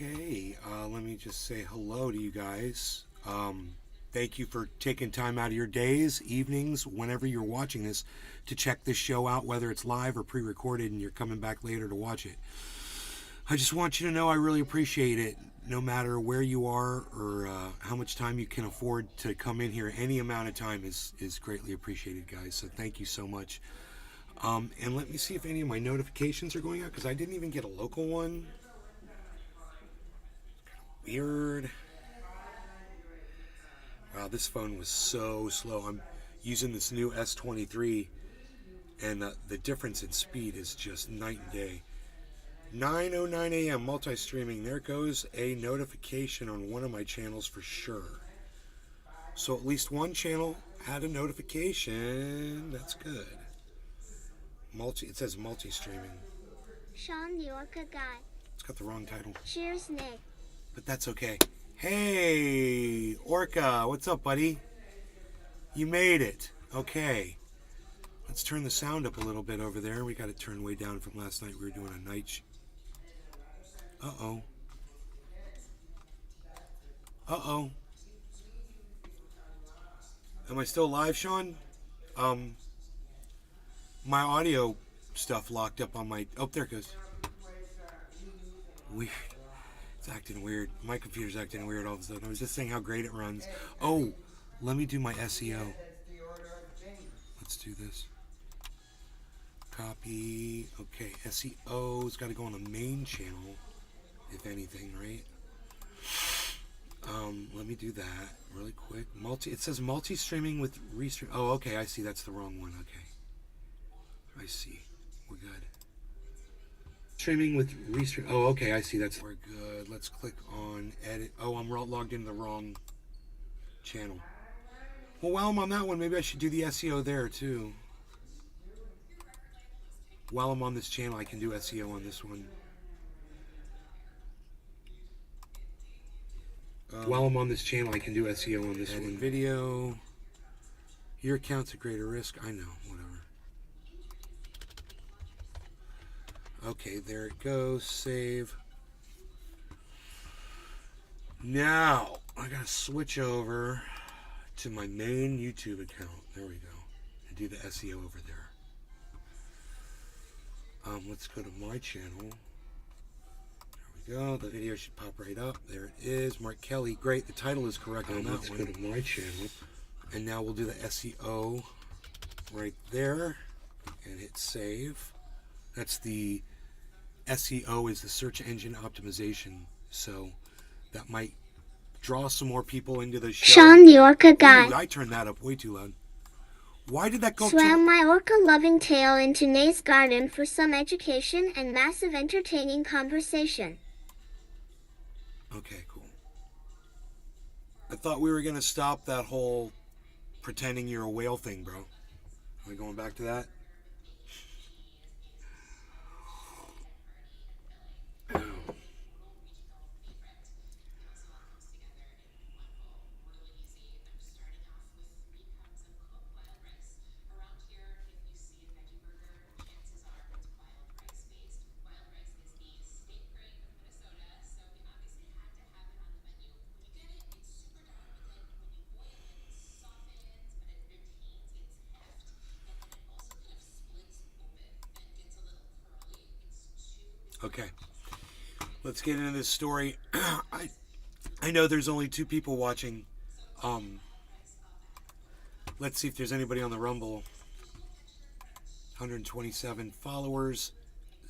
Okay, let me just say hello to you guys. Thank you for taking time out of your days, evenings, whenever you're watching this, to check this show out, whether it's live or pre-recorded and you're coming back later to watch it. I just want you to know I really appreciate it, no matter where you are or how much time you can afford to come in here. Any amount of time is greatly appreciated, guys, so thank you so much. And let me see if any of my notifications are going out, because I didn't even get a local one. Weird. Wow, this phone was so slow. I'm using this new S23, and the difference in speed is just night and day. 9:09 a.m. multi-streaming. There goes a notification on one of my channels for sure. So at least one channel had a notification. That's good. It says multi-streaming. Sean the Orca Guy. It's got the wrong title. Cheers, Nick. But that's okay. Hey, Orca, what's up, buddy? You made it. Okay. Let's turn the sound up a little bit over there. We got it turned way down from last night. We were doing a night Uh-oh. Uh-oh. Am I still live, Sean? My audio stuff locked up on my... Oh, there it goes. Weird. It's acting weird. My computer's acting weird all of a sudden. I was just saying how great it runs. Oh, let me do my SEO. Let's do this. Copy. Okay, SEO's got to go on the main channel, if anything, right? Let me do that really quick. It says multi-streaming with restream. Oh, okay, I see. That's the wrong one. Okay. I see. We're good. Streaming with restream. Oh, okay, I see. We're good. Let's click on edit. Oh, I'm logged into the wrong channel. Well, while I'm on that one, maybe I should do the SEO there too. While I'm on this channel, I can do SEO on this one. While I'm on this channel, I can do SEO on this one. Video. Your account's at greater risk. I know. Whatever. Okay, there it goes. Save. Now, I gotta switch over to my main YouTube account. There we go. And do the SEO over there. Let's go to my channel. There we go. The video should pop right up. There it is. Mark Kelly. Great. The title is correct on that one. Let's go to my channel. And now we'll do the SEO right there. And hit save. That's the SEO is the search engine optimization. So that might draw some more people into the show. Sean the Orca Guy. Ooh, I turned that up way too loud. Why did that go Swam my orca-loving tail into Nay's garden for some education and massive entertaining conversation. Okay, cool. I thought we were going to stop that whole pretending you're a whale thing, bro. Are we going back to that? Okay, let's get into this story. I know there's only 2 people watching. Let's see if there's anybody on the Rumble. 127 followers,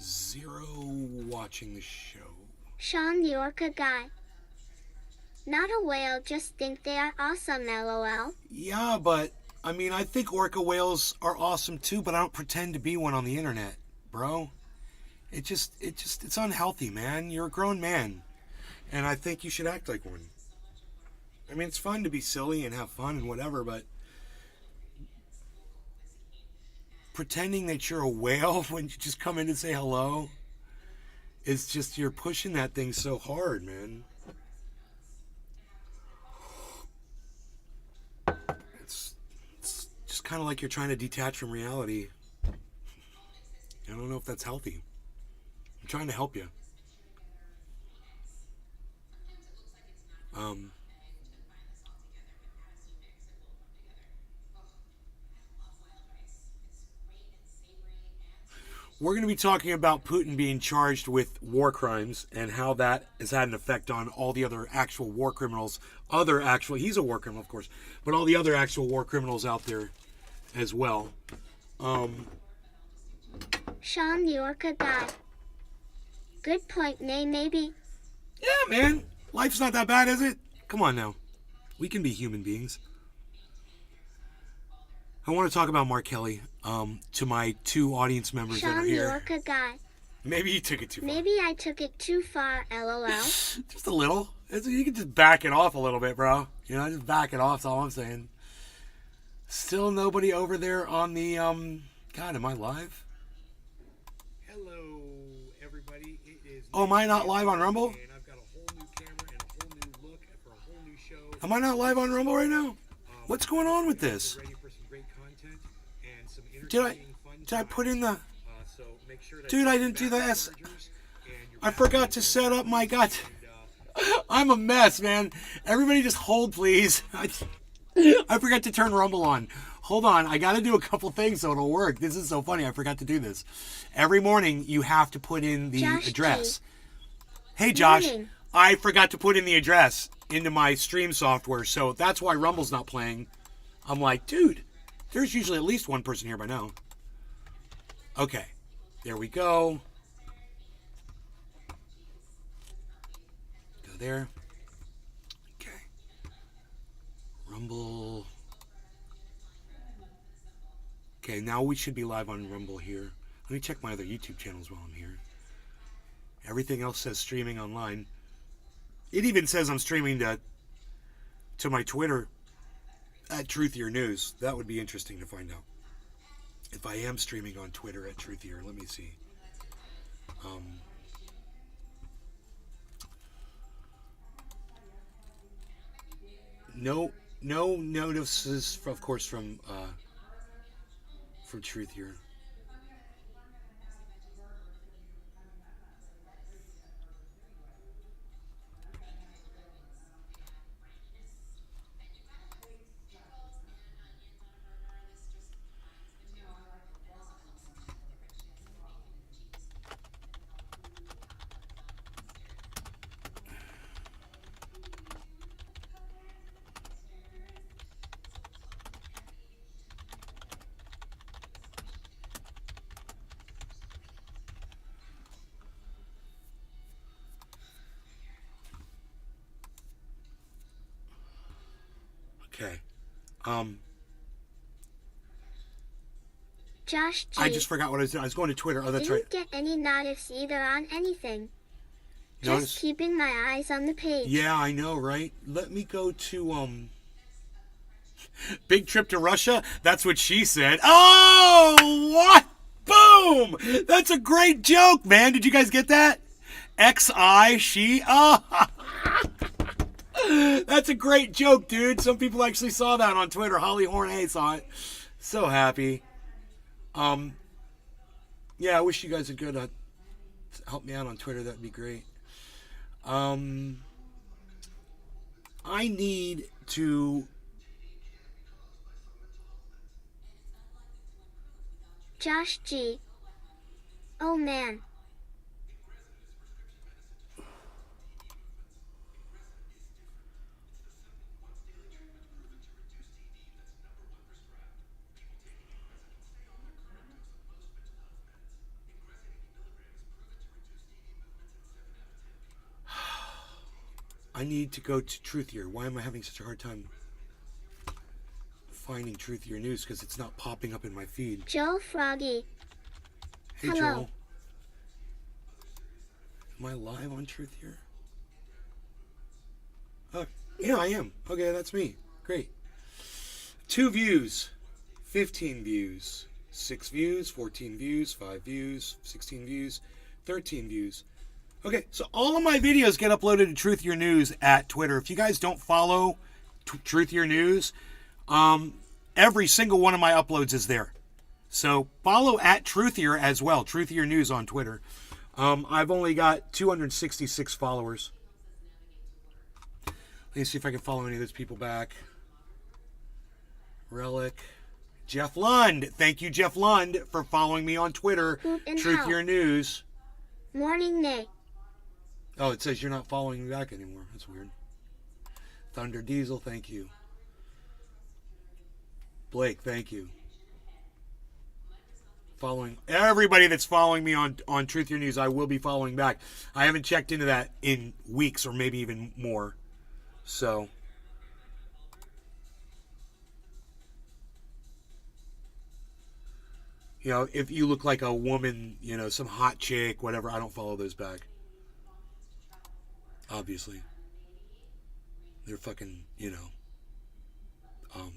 0 watching the show. Sean the Orca Guy. Not a whale, just think they are awesome, lol. Yeah, but, I mean, I think orca whales are awesome too, but I don't pretend to be one on the internet, bro. It's unhealthy, man. You're a grown man. And I think you should act like one. I mean, it's fun to be silly and have fun and whatever, but pretending that you're a whale when you just come in and say hello, it's just, you're pushing that thing so hard, man. It's just kind of like you're trying to detach from reality. I don't know if that's healthy. I'm trying to help you. We're going to be talking about Putin being charged with war crimes and how that has had an effect on all the other actual war criminals. He's a war criminal, of course, but all the other actual war criminals out there as well. Sean, you're a guy. Good point, maybe. Yeah, man. Life's not that bad, is it? Come on now. We can be human beings. I want to talk about Mark Kelly to my 2 audience members that are Sean, here. you're a guy. Maybe you took it too far. Maybe I took it too far, lol. Just a little. You can just back it off a little bit, bro. You know, just back it off. That's all I'm saying. Still nobody over there on the, God, am I live? Hello, everybody. It is... Oh, am I not live on Rumble? And I've got a whole new camera and a whole new look for a whole new show. Am I not live on Rumble right now? What's going on with this? Ready for some great content and some did I put in the... so make sure that dude, I didn't do the S. I forgot to set up my... God. I'm a mess, man. Everybody just hold, please. I forgot to turn Rumble on. Hold on. I got to do a couple things so it'll work. This is so funny. I forgot to do this. Every morning, you have to put in the address. Hey, Josh. Morning. I forgot to put in the address into my stream software, so that's why Rumble's not playing. I'm like, dude, there's usually at least one person here by now. Okay. There we go. Go there. Okay. Rumble. Okay, now we should be live on Rumble here. Let me check my other YouTube channels while I'm here. Everything else says streaming online. It even says I'm streaming to my Twitter at Truthier News. That would be interesting to find out. If I am streaming on Twitter at Truthier, let me see. No notices, of course, from Truthier. Okay. Josh G. I just forgot what I was doing. I was going to Twitter. Oh, that's right. Didn't get any notice either on anything. Notice? Just keeping my eyes on the page. Yeah, I know, right? Let me go to, big trip to Russia? That's what she said. Oh, what? Boom! That's a great joke, man. Did you guys get that? XI, she? Oh, that's a great joke, dude. Some people actually saw that on Twitter. Holly Hornay saw it. So happy. Yeah, I wish you guys would go to help me out on Twitter. That'd be great. I need to... Josh G. Oh man. I need to go to Truthier. Why am I having such a hard time finding Truthier News? Because it's not popping up in my feed. Joe Froggy. Hey, Hello. Joel. Am I live on Truthier? Oh, yeah, I am. Okay, that's me. Great. 2 views, 15 views, 6 views, 14 views, 5 views, 16 views, 13 views. Okay, so all of my videos get uploaded to Truthier News at Twitter. If you guys don't follow Truthier News, every single one of my uploads is there. So follow at Truthier as well, Truthier News on Twitter. I've only got 266 followers. Let me see if I can follow any of those people back. Relic, Jeff Lund. Thank you, Jeff Lund, for following me on Twitter. Guten Truth Tag. Your News. Morning, Nay. Oh, it says you're not following me back anymore. That's weird. Thunder Diesel, thank you. Blake, thank you. Following everybody that's following me on Truth Your News, I will be following back. I haven't checked into that in weeks or maybe even more. So, you know, if you look like a woman, you know, some hot chick, whatever, I don't follow those back. Obviously. They're fucking, you know,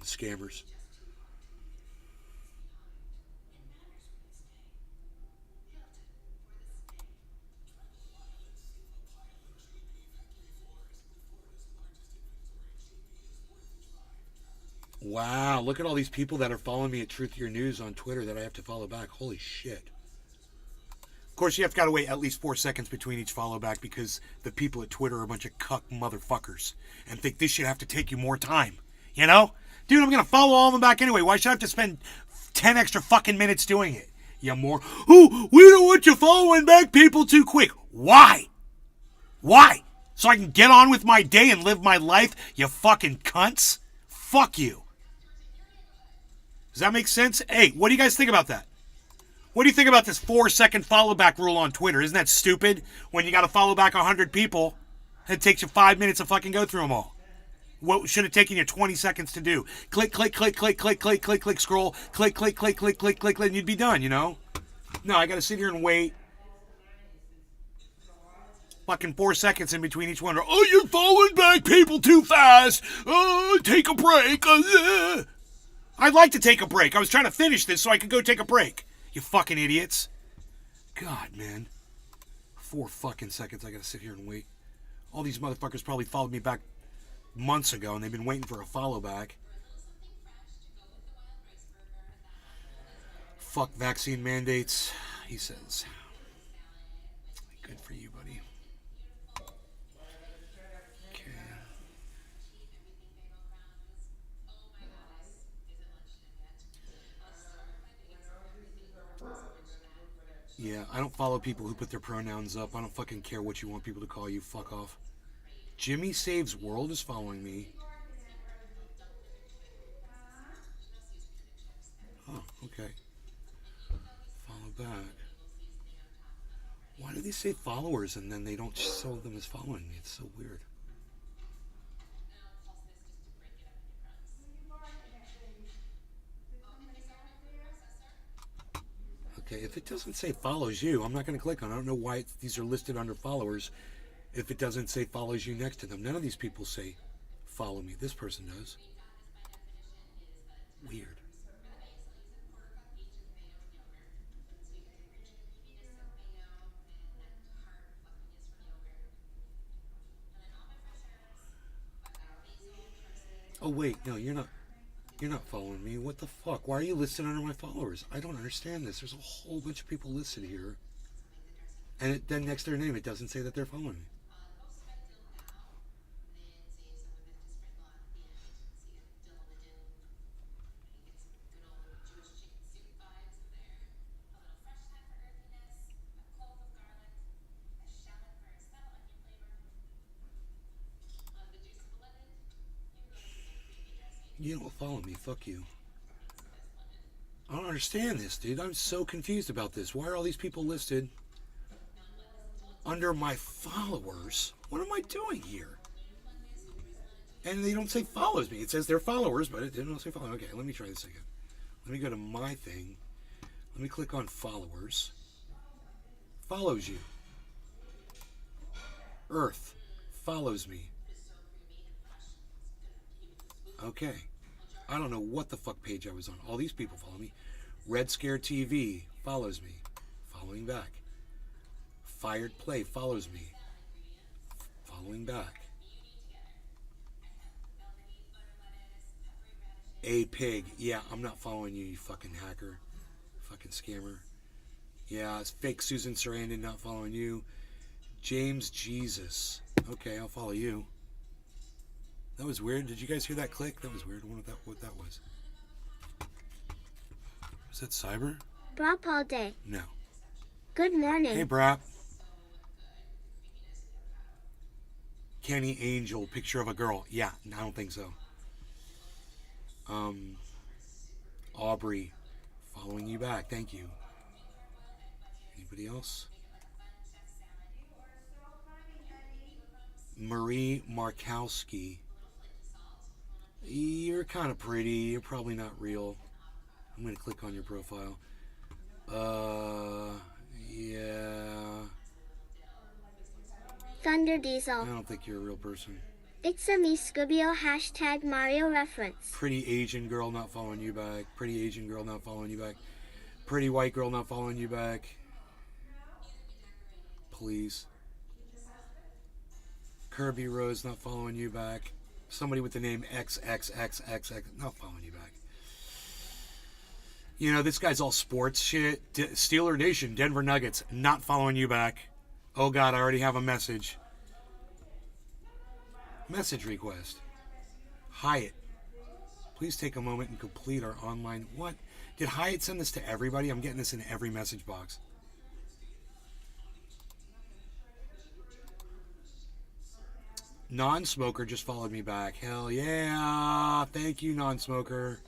scammers. Wow, look at all these people that are following me at Truth Your News on Twitter that I have to follow back. Holy shit. Of course, you have got to wait at least 4 seconds between each follow back because the people at Twitter are a bunch of cuck motherfuckers and think this should have to take you more time. You know? Dude, I'm going to follow all of them back anyway. Why should I have to spend 10 extra fucking minutes doing it? You more. Oh, we don't want you following back people too quick. Why? Why? So I can get on with my day and live my life, you fucking cunts? Fuck you. Does that make sense? Hey, what do you guys think about that? What do you think about this 4-second follow back rule on Twitter? Isn't that stupid? When you got to follow back 100 people, it takes you 5 minutes to fucking go through them all. What should have taken you 20 seconds to do? Click, click, click, click, click, click, click, click, scroll, click, click, click, click, click, click, and you'd be done, you know? No, I got to sit here and wait. Fucking 4 seconds in between each one. Oh, you're following back people too fast. Oh, take a break. I'd like to take a break. I was trying to finish this so I could go take a break. You fucking idiots. God, man. 4 fucking seconds I gotta sit here and wait. All these motherfuckers probably followed me back months ago and they've been waiting for a follow back. Fuck vaccine mandates, he says. Good for you, buddy. Okay. Yeah, I don't follow people who put their pronouns up. I don't fucking care what you want people to call you. Fuck off. Jimmy Saves World is following me. Oh, okay. Follow back. Why do they say followers and then they don't show them as following me? It's so weird. Okay, if it doesn't say follows you, I'm not going to click on it. I don't know why these are listed under followers if it doesn't say follows you next to them. None of these people say follow me. This person does. Weird. Oh wait, no, you're not. You're not following me. What the fuck? Why are you listed under my followers? I don't understand this. There's a whole bunch of people listed here, and then next to their name, it doesn't say that they're following me. You don't follow me. Fuck you. I don't understand this, dude. I'm so confused about this. Why are all these people listed under my followers? What am I doing here? And they don't say follows me. It says they're followers, but it didn't say follow. Okay, let me try this again. Let me go to my thing. Let me click on followers. Follows you. Earth follows me. Okay. I don't know what the fuck page I was on. All these people follow me. Red Scare TV follows me. Following back. Fired Play follows me. Following back. A Pig. Yeah, I'm not following you, you fucking hacker. Fucking scammer. Yeah, it's fake Susan Sarandon not following you. James Jesus. Okay, I'll follow you. That was weird. Did you guys hear that click? That was weird. I wonder what that was. Is that Cyber? Brap all day. No. Good morning. Hey, Brap. Kenny Angel, picture of a girl. Yeah, I don't think so. Aubrey, following you back. Thank you. Anybody else? Marie Markowski. You're kind of pretty. You're probably not real. I'm going to click on your profile. Yeah. Thunder I Diesel. don't think you're a real person. It's a me Scubio hashtag Mario reference. Pretty Asian girl not following you back. Pretty Asian girl not following you back. Pretty white girl not following you back. Please. Kirby Rose not following you back. Somebody with the name XXXXX not following you back. You know, this guy's all sports shit. Steeler Nation, Denver Nuggets, not following you back. Oh God, I already have a message. Message request. Hyatt, please take a moment and complete our online... What? Did Hyatt send this to everybody? I'm getting this in every message box. Non-smoker just followed me back. Hell yeah. Thank you, non-smoker.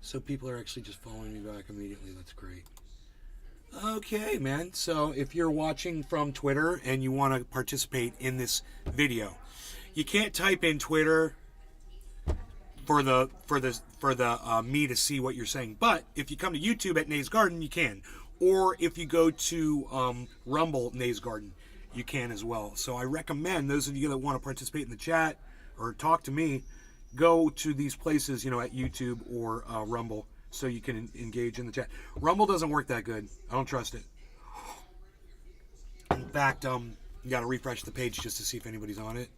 So people are actually just following me back immediately. That's great. Okay, man. So if you're watching from Twitter and you want to participate in this video, you can't type in Twitter for the me to see what you're saying. But if you come to YouTube at Nays Garden, you can. Or if you go to Rumble Nays Garden, you can as well. So I recommend those of you that want to participate in the chat or talk to me, go to these places, you know, at YouTube or Rumble, so you can engage in the chat. Rumble doesn't work that good. I don't trust it. In fact, you got to refresh the page just to see if anybody's on it.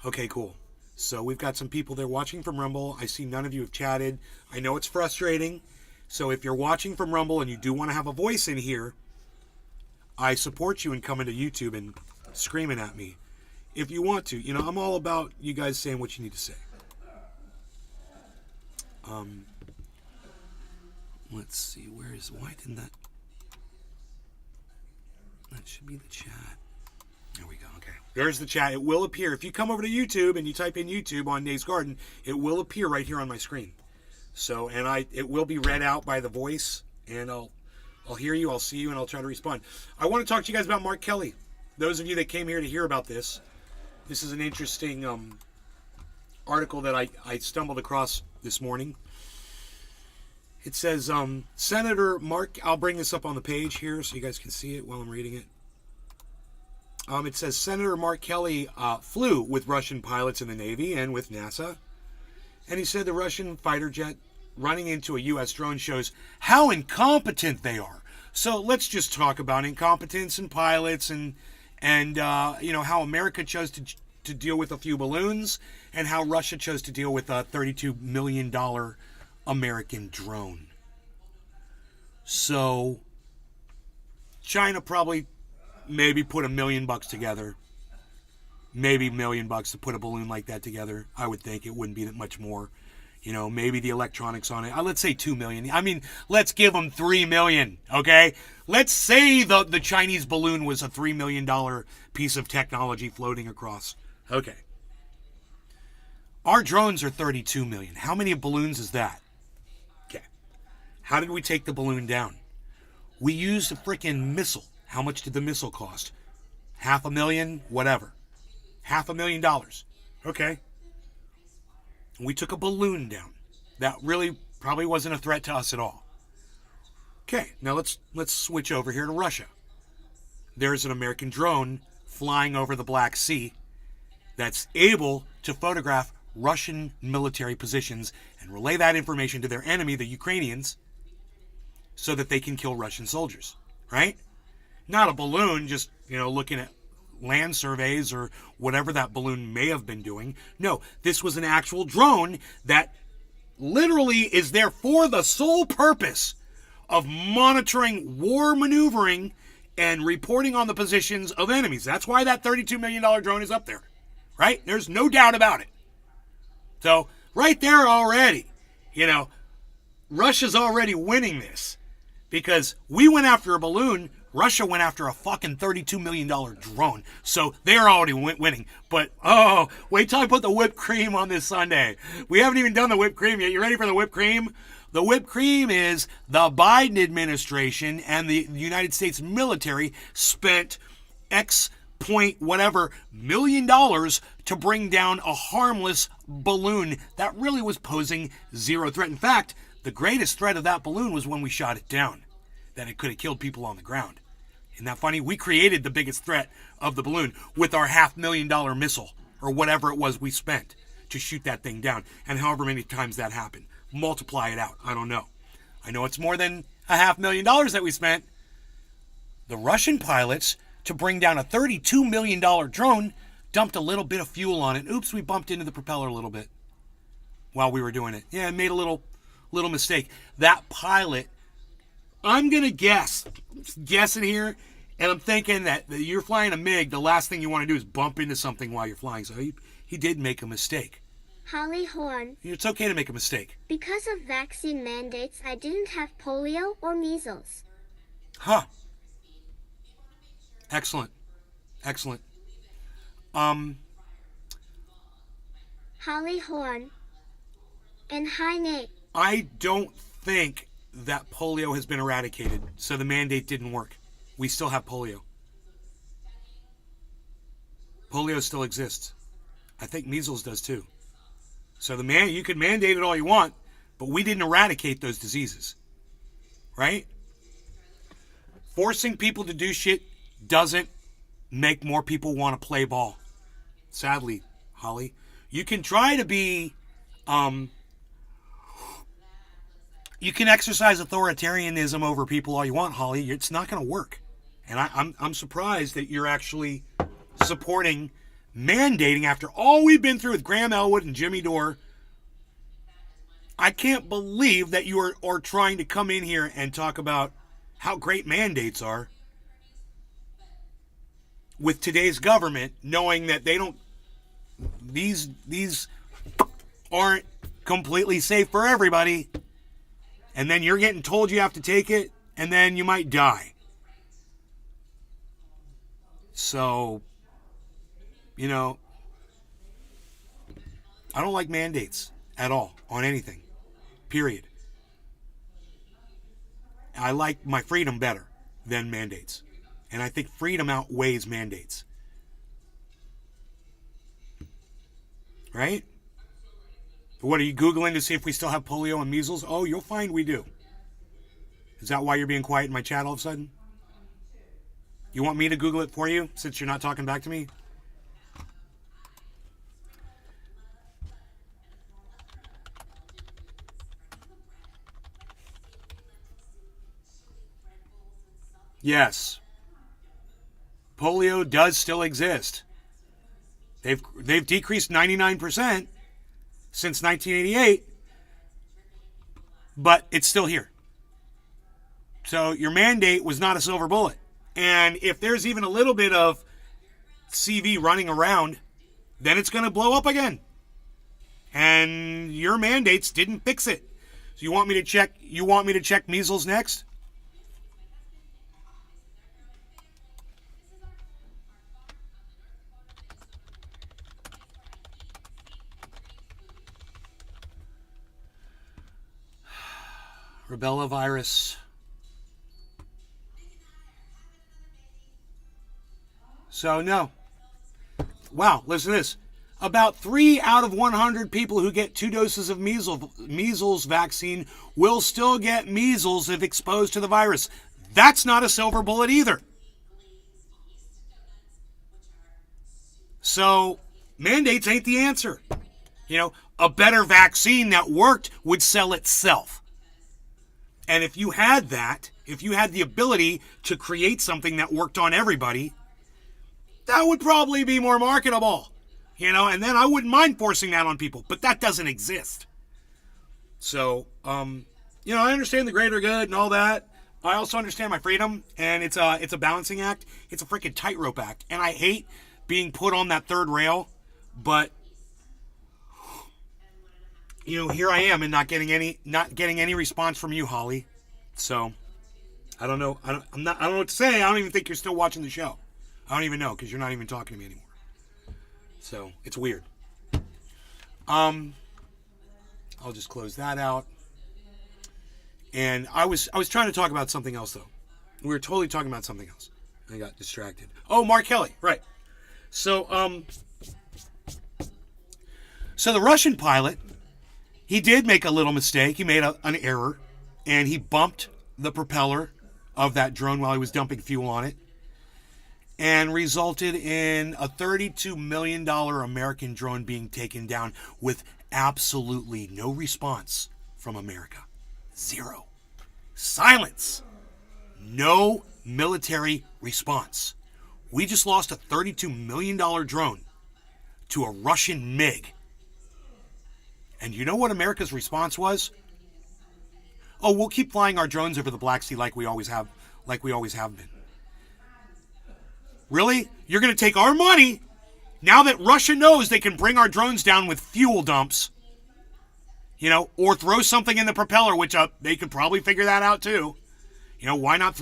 Okay, cool. So we've got some people there watching from Rumble. I see none of you have chatted. I know it's frustrating. So if you're watching from Rumble and you do want to have a voice in here, I support you in coming to YouTube and screaming at me. If you want to, you know, I'm all about you guys saying what you need to say. Let's see, why didn't that should be the chat. There we go, okay. There's the chat. It will appear. If you come over to YouTube and you type in YouTube on Nays Garden, it will appear right here on my screen. So, and it will be read out by the voice, and I'll hear you, I'll see you, and I'll try to respond. I want to talk to you guys about Mark Kelly. Those of you that came here to hear about this, this is an interesting article that I stumbled across this morning. It says, Senator Mark, I'll bring this up on the page here so you guys can see it while I'm reading it. It says, Senator Mark Kelly flew with Russian pilots in the Navy and with NASA. And he said the Russian fighter jet running into a U.S. drone shows how incompetent they are. So let's just talk about incompetence and pilots and you know, how America chose to deal with a few balloons and how Russia chose to deal with a $32 million American drone. So China probably maybe put $1 million together. Maybe $1 million to put a balloon like that together. I would think it wouldn't be that much more. You know, maybe the electronics on it. Let's say $2 million. I mean, let's give them $3 million, okay? Let's say the Chinese balloon was a $3 million piece of technology floating across. Okay. Our drones are $32 million. How many balloons is that? Okay. How did we take the balloon down? We used a freaking missile. How much did the missile cost? $500,000? Whatever. $500,000. Okay. We took a balloon down. That really probably wasn't a threat to us at all. Okay, now let's switch over here to Russia. There's an American drone flying over the Black Sea that's able to photograph Russian military positions and relay that information to their enemy, the Ukrainians, so that they can kill Russian soldiers, right? Not a balloon just, you know, looking at land surveys or whatever that balloon may have been doing. No, this was an actual drone that literally is there for the sole purpose of monitoring war maneuvering and reporting on the positions of enemies. That's why that $32 million drone is up there, right? There's no doubt about it. So right there already, Russia's already winning this because we went after a balloon. Russia went after a fucking $32 million drone. So they're already winning. But, wait till I put the whipped cream on this Sunday. We haven't even done the whipped cream yet. You ready for the whipped cream? The whipped cream is the Biden administration and the United States military spent X point whatever million dollars to bring down a harmless balloon that really was posing zero threat. In fact, the greatest threat of that balloon was when we shot it down, that it could have killed people on the ground. Isn't that funny? We created the biggest threat of the balloon with our $500,000 missile or whatever it was we spent to shoot that thing down. And however many times that happened, multiply it out. I don't know. I know it's more than $500,000 that we spent. The Russian pilots, to bring down a $32 million drone, dumped a little bit of fuel on it. Oops, we bumped into the propeller a little bit while we were doing it. Yeah, made a little mistake. That pilot, I'm going to guessing here, and I'm thinking that you're flying a MiG, the last thing you want to do is bump into something while you're flying. So he did make a mistake. Holly Horn. It's okay to make a mistake. Because of vaccine mandates, I didn't have polio or measles. Huh. Excellent. Holly Horn. And hi, Nate. I don't think that polio has been eradicated, so the mandate didn't work. We still have polio. Polio still exists. I think measles does too. So you can mandate it all you want, but we didn't eradicate those diseases. Right? Forcing people to do shit doesn't make more people want to play ball. Sadly, Holly. You can try to be you can exercise authoritarianism over people all you want, Holly. It's not going to work. And I'm surprised that you're actually supporting mandating after all we've been through with Graham Elwood and Jimmy Dore. I can't believe that you are trying to come in here and talk about how great mandates are with today's government, knowing that these aren't completely safe for everybody. And then you're getting told you have to take it, and then you might die. So, I don't like mandates at all on anything. Period. I like my freedom better than mandates. And I think freedom outweighs mandates. Right? What, are you Googling to see if we still have polio and measles? Oh, you'll find we do. Is that why you're being quiet in my chat all of a sudden? You want me to Google it for you since you're not talking back to me? Yes. Polio does still exist. They've decreased 99% since 1988, but it's still here. So your mandate was not a silver bullet. And if there's even a little bit of CV running around, then it's going to blow up again. And your mandates didn't fix it. So you want me to check measles next? Rubella virus. So, no. Wow, listen to this. About 3 out of 100 people who get 2 doses of measles vaccine will still get measles if exposed to the virus. That's not a silver bullet either. So, mandates ain't the answer. A better vaccine that worked would sell itself. And if you had that, if you had the ability to create something that worked on everybody, that would probably be more marketable. And then I wouldn't mind forcing that on people, but that doesn't exist. So, I understand the greater good and all that. I also understand my freedom, and it's a balancing act. It's a freaking tightrope act, and I hate being put on that third rail, but here I am and not getting any response from you, Holly. So I don't know. I don't know what to say. I don't even think you're still watching the show. I don't even know because you're not even talking to me anymore. So it's weird. I'll just close that out. And I was trying to talk about something else though. We were totally talking about something else. I got distracted. Oh, Mark Kelly, right? So the Russian pilot, he did make a little mistake. He made an error, and he bumped the propeller of that drone while he was dumping fuel on it, and resulted in a $32 million American drone being taken down with absolutely no response from America. Zero. Silence. No military response. We just lost a $32 million drone to a Russian MiG. And you know what America's response was? Oh, we'll keep flying our drones over the Black Sea like we always have been. Really? You're going to take our money now that Russia knows they can bring our drones down with fuel dumps, or throw something in the propeller, which they could probably figure that out too. Why not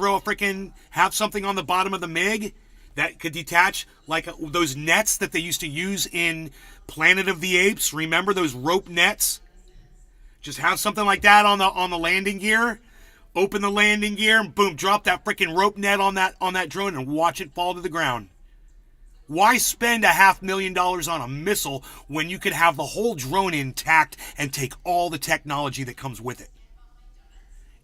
have something on the bottom of the MiG that could detach like those nets that they used to use in Planet of the Apes? Remember those rope nets? Just have something like that on the landing gear. Open the landing gear and boom, drop that freaking rope net on that drone and watch it fall to the ground. Why spend $500,000 on a missile when you could have the whole drone intact and take all the technology that comes with it?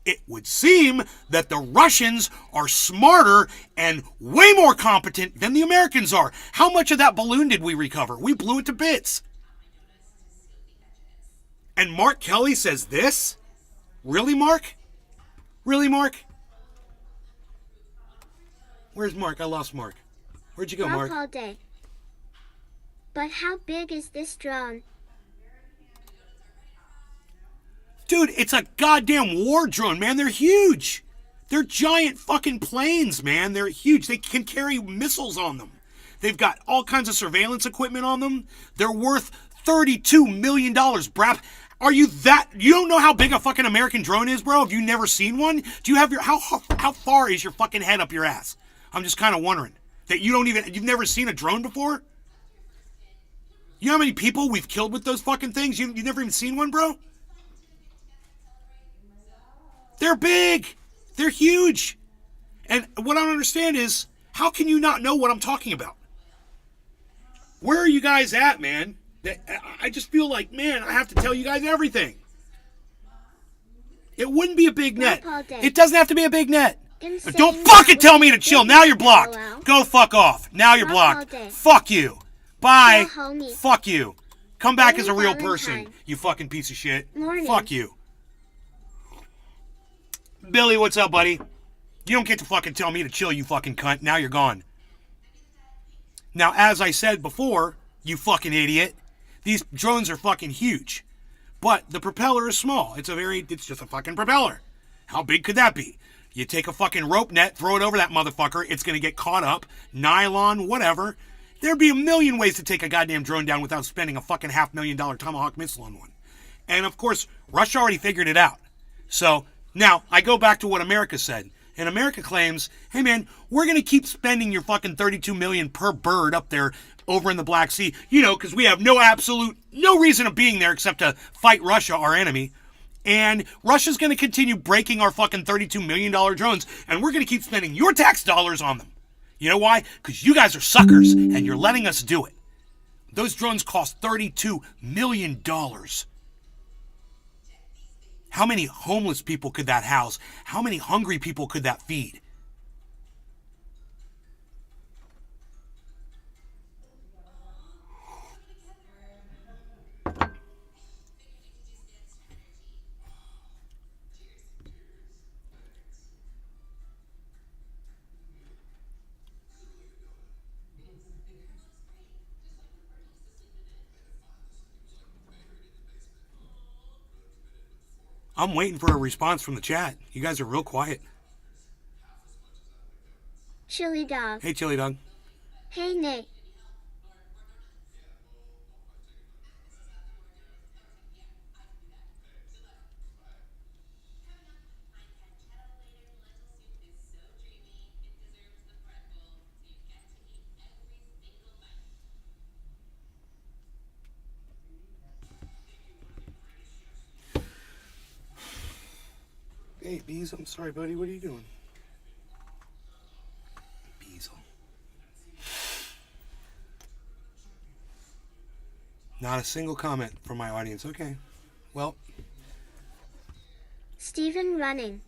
It would seem that the Russians are smarter and way more competent than the Americans are. How much of that balloon did we recover? We blew it to bits. And Mark Kelly says this? Really, Mark? Really, Mark? Where's Mark? I lost Mark. Where'd you go, Mark? All day. But how big is this drone? Dude, it's a goddamn war drone, man. They're huge. They're giant fucking planes, man. They're huge. They can carry missiles on them. They've got all kinds of surveillance equipment on them. They're worth $32 million, brap. You don't know how big a fucking American drone is, bro? Have you never seen one? Do you have how far is your fucking head up your ass? I'm just kind of wondering. That you've never seen a drone before? You know how many people we've killed with those fucking things? You've never even seen one, bro? They're big. They're huge. And what I don't understand is, how can you not know what I'm talking about? Where are you guys at, man? I just feel like, man, I have to tell you guys everything. It wouldn't be a big net. It doesn't have to be a big net. Don't fucking tell me to chill. Now you're blocked. Go fuck off. Now you're blocked. Fuck you. Bye. Fuck you. Come back as a real person, you fucking piece of shit. Fuck you. Billy, what's up, buddy? You don't get to fucking tell me to chill, you fucking cunt. Now you're gone. Now, as I said before, you fucking idiot, these drones are fucking huge. But the propeller is small. It's just a fucking propeller. How big could that be? You take a fucking rope net, throw it over that motherfucker, it's going to get caught up, nylon, whatever. There'd be a million ways to take a goddamn drone down without spending a fucking $500,000 Tomahawk missile on one. And of course, Russia already figured it out. So, now, I go back to what America said. And America claims, hey man, we're going to keep spending your fucking $32 million per bird up there over in the Black Sea, because we have no reason of being there except to fight Russia, our enemy. And Russia's going to continue breaking our fucking $32 million drones, and we're going to keep spending your tax dollars on them. You know why? Because you guys are suckers, and you're letting us do it. Those drones cost $32 million. How many homeless people could that house? How many hungry people could that feed? I'm waiting for a response from the chat. You guys are real quiet. Chili Dog. Hey, Chili Dog. Hey, Nate. Hey, Bees, I'm sorry, buddy. What are you doing? Beezle. Not a single comment from my audience. Okay. Well. Stephen running.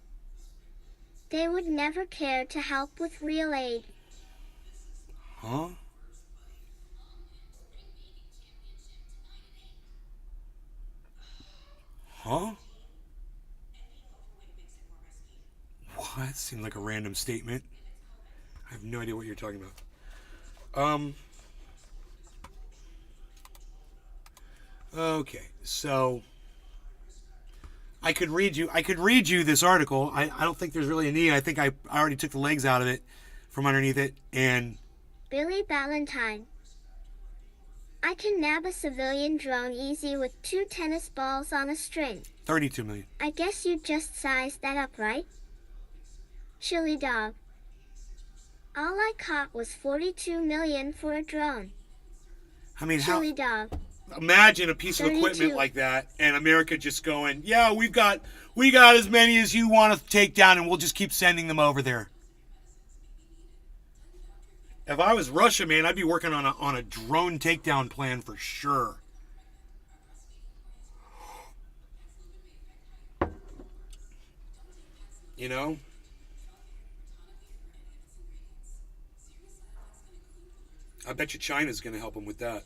They would never care to help with real aid. Huh? Huh? What? Seemed like a random statement. I have no idea what you're talking about. Okay, so I could read you this article. I don't think there's really a need. I think I already took the legs out of it from underneath it. And Billy Ballantyne. I can nab a civilian drone easy with 2 tennis balls on a string. 32 million. I guess you just sized that up, right? Chili dog. All I caught was 42 million for a drone. I mean, Chili dog. Imagine a piece of 32. equipment like that, and America just going, yeah, we got as many as you want to take down, and we'll just keep sending them over there. If I was Russia, man, I'd be working on a drone takedown plan for sure. You know? I bet you China's going to help them with that.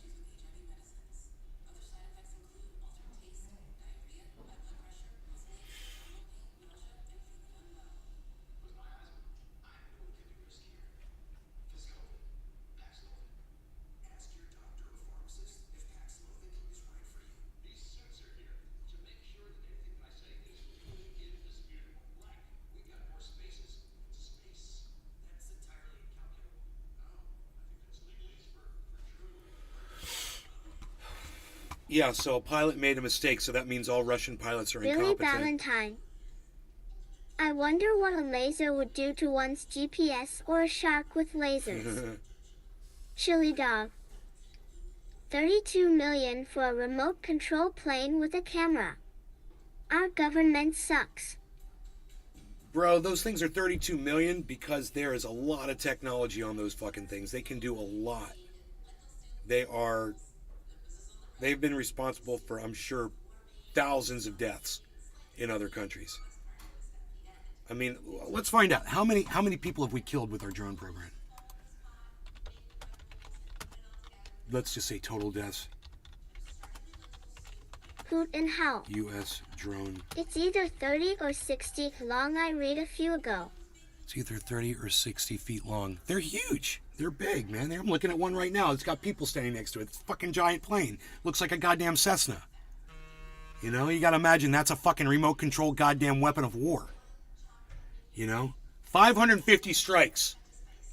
Yeah, so a pilot made a mistake, so that means all Russian pilots are Billy incompetent. Ballantyne. I wonder what a laser would do to one's GPS or a shark with lasers. Chili dog. 32 million for a remote control plane with a camera. Our government sucks. Bro, those things are 32 million because there is a lot of technology on those fucking things. They can do a lot. They've been responsible for, I'm sure, thousands of deaths in other countries. I mean, let's find out. How many people have we killed with our drone program? Let's just say total deaths. Hoot and how? U.S. drone. It's either 30 or 60 long. I read a few ago. It's either 30 or 60 feet long. They're huge. They're big, man. I'm looking at one right now. It's got people standing next to it. It's a fucking giant plane. Looks like a goddamn Cessna. You know, you gotta imagine that's a fucking remote control goddamn weapon of war. You know? 550 strikes.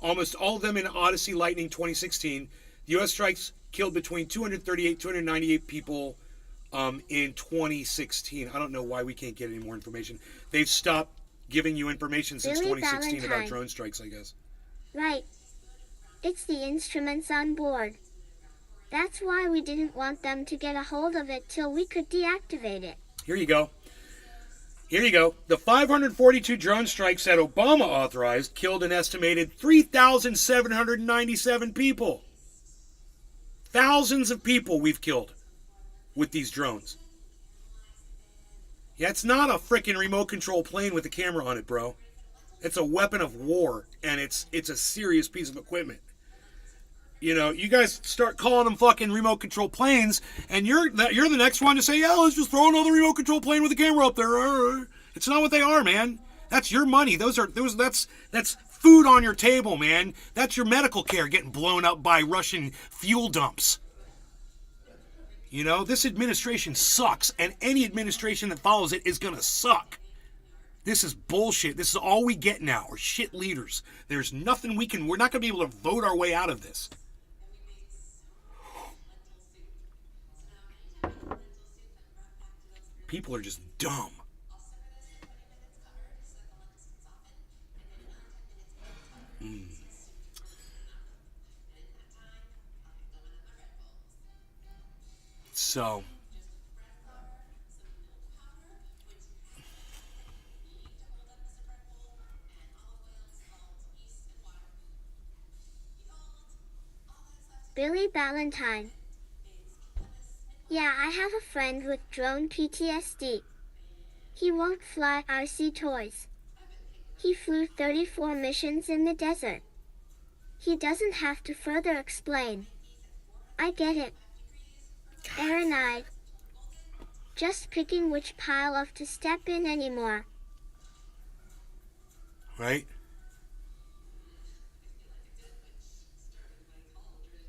Almost all of them in Odyssey Lightning 2016. The U.S. strikes killed between 298 people in 2016. I don't know why we can't get any more information. They've stopped giving you information since Billy 2016 about Ballantyne. drone strikes, I guess. Right. It's the instruments on board. That's why we didn't want them to get a hold of it till we could deactivate it. Here you go. Here you go. The 542 drone strikes that Obama authorized killed an estimated 3,797 people. Thousands of people we've killed with these drones. Yeah, it's not a freaking remote control plane with a camera on it, bro. It's a weapon of war, and it's a serious piece of equipment. You know, you guys start calling them fucking remote control planes, and you're the next one to say, yeah, let's just throw another remote control plane with a camera up there. It's not what they are, man. That's your money. That's food on your table, man. That's your medical care getting blown up by Russian fuel dumps. You know, this administration sucks, and any administration that follows it is gonna suck. This is bullshit. This is all we get now. We're shit leaders. There's nothing we're not gonna be able to vote our way out of this. People are just dumb. So, Billy Ballantyne. Yeah, I have a friend with drone PTSD. He won't fly RC toys. He flew 34 missions in the desert. He doesn't have to further explain. I get it. Aaronide. Just picking which pile of to step in anymore. Right?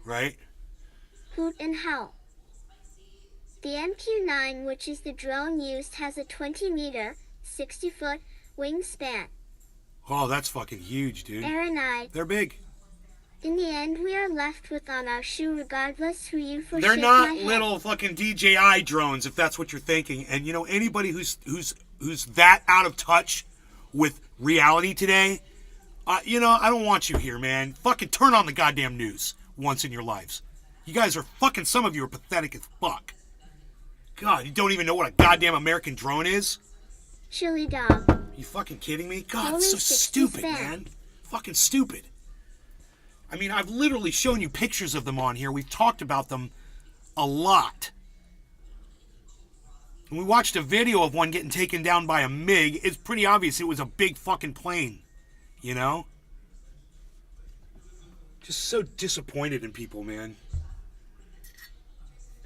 Right? Hoot and howl. The MQ-9, which is the drone used, has a 20-meter, 60-foot wingspan. Oh, that's fucking huge, dude. Aaronide. They're big. In the end, we are left with on our shoe regardless who you for. They're not little fucking DJI drones, if that's what you're thinking. And you know, anybody who's that out of touch with reality today, you know, I don't want you here, man. Fucking turn on the goddamn news once in your lives. You guys are fucking, some of you are pathetic as fuck. God, you don't even know what a goddamn American drone is? Chili dog. You fucking kidding me? God, Only it's so 60 stupid, cents. man. Fucking stupid. I mean, I've literally shown you pictures of them on here. We've talked about them a lot. And we watched a video of one getting taken down by a MiG. It's pretty obvious it was a big fucking plane. You know? Just so disappointed in people, man.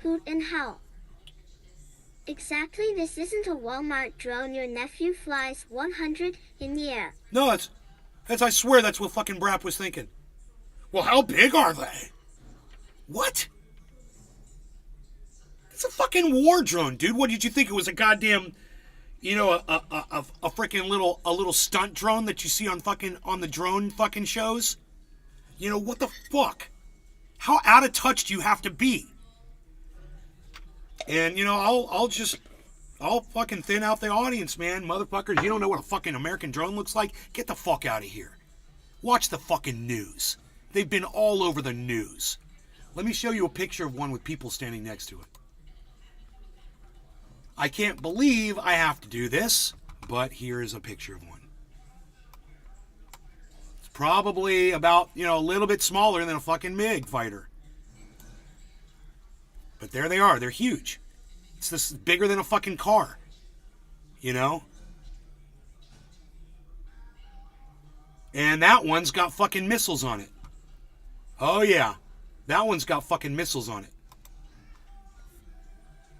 Hoot and howl. Exactly, this isn't a Walmart drone. Your nephew flies 100 in the air. No, that's I swear that's what fucking Brap was thinking. Well, how big are they? What? It's a fucking war drone, dude. What did you think it was? A goddamn, you know, a freaking little stunt drone that you see on the drone fucking shows? You know, what the fuck? How out of touch do you have to be? And, you know, I'll fucking thin out the audience, man. Motherfuckers, you don't know what a fucking American drone looks like? Get the fuck out of here. Watch the fucking news. They've been all over the news. Let me show you a picture of one with people standing next to it. I can't believe I have to do this, but here is a picture of one. It's probably about, you know, a little bit smaller than a fucking MiG fighter. But there they are. They're huge. It's this bigger than a fucking car. You know? And that one's got fucking missiles on it. Oh, yeah. That one's got fucking missiles on it.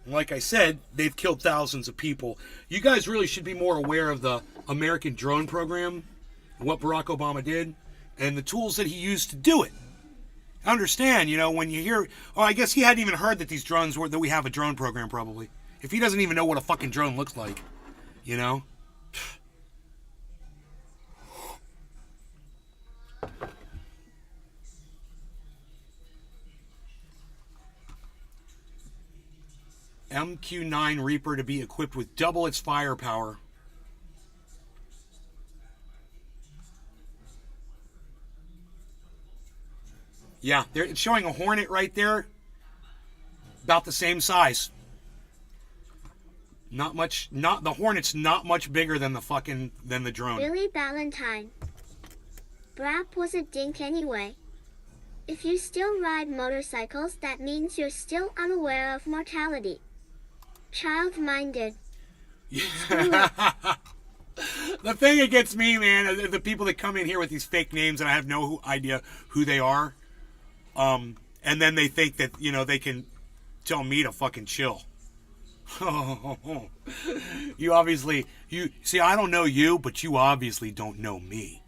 Like I said, they've killed thousands of people. You guys really should be more aware of the American drone program, what Barack Obama did, and the tools that he used to do it. Understand, you know, when you hear... Oh, I guess he hadn't even heard that these drones were... that we have a drone program, probably. If he doesn't even know what a fucking drone looks like, you know? MQ-9 Reaper to be equipped with double its firepower. Yeah, it's showing a Hornet right there. About the same size. Not much, the Hornet's not much bigger than the drone. Billy Ballantyne. Brap was a dink anyway. If you still ride motorcycles, that means you're still unaware of mortality. Child-minded. The thing that gets me, man, are the people that come in here with these fake names and I have no idea who they are. And then they think that, you know, they can tell me to fucking chill. You obviously, see, I don't know you, but you obviously don't know me.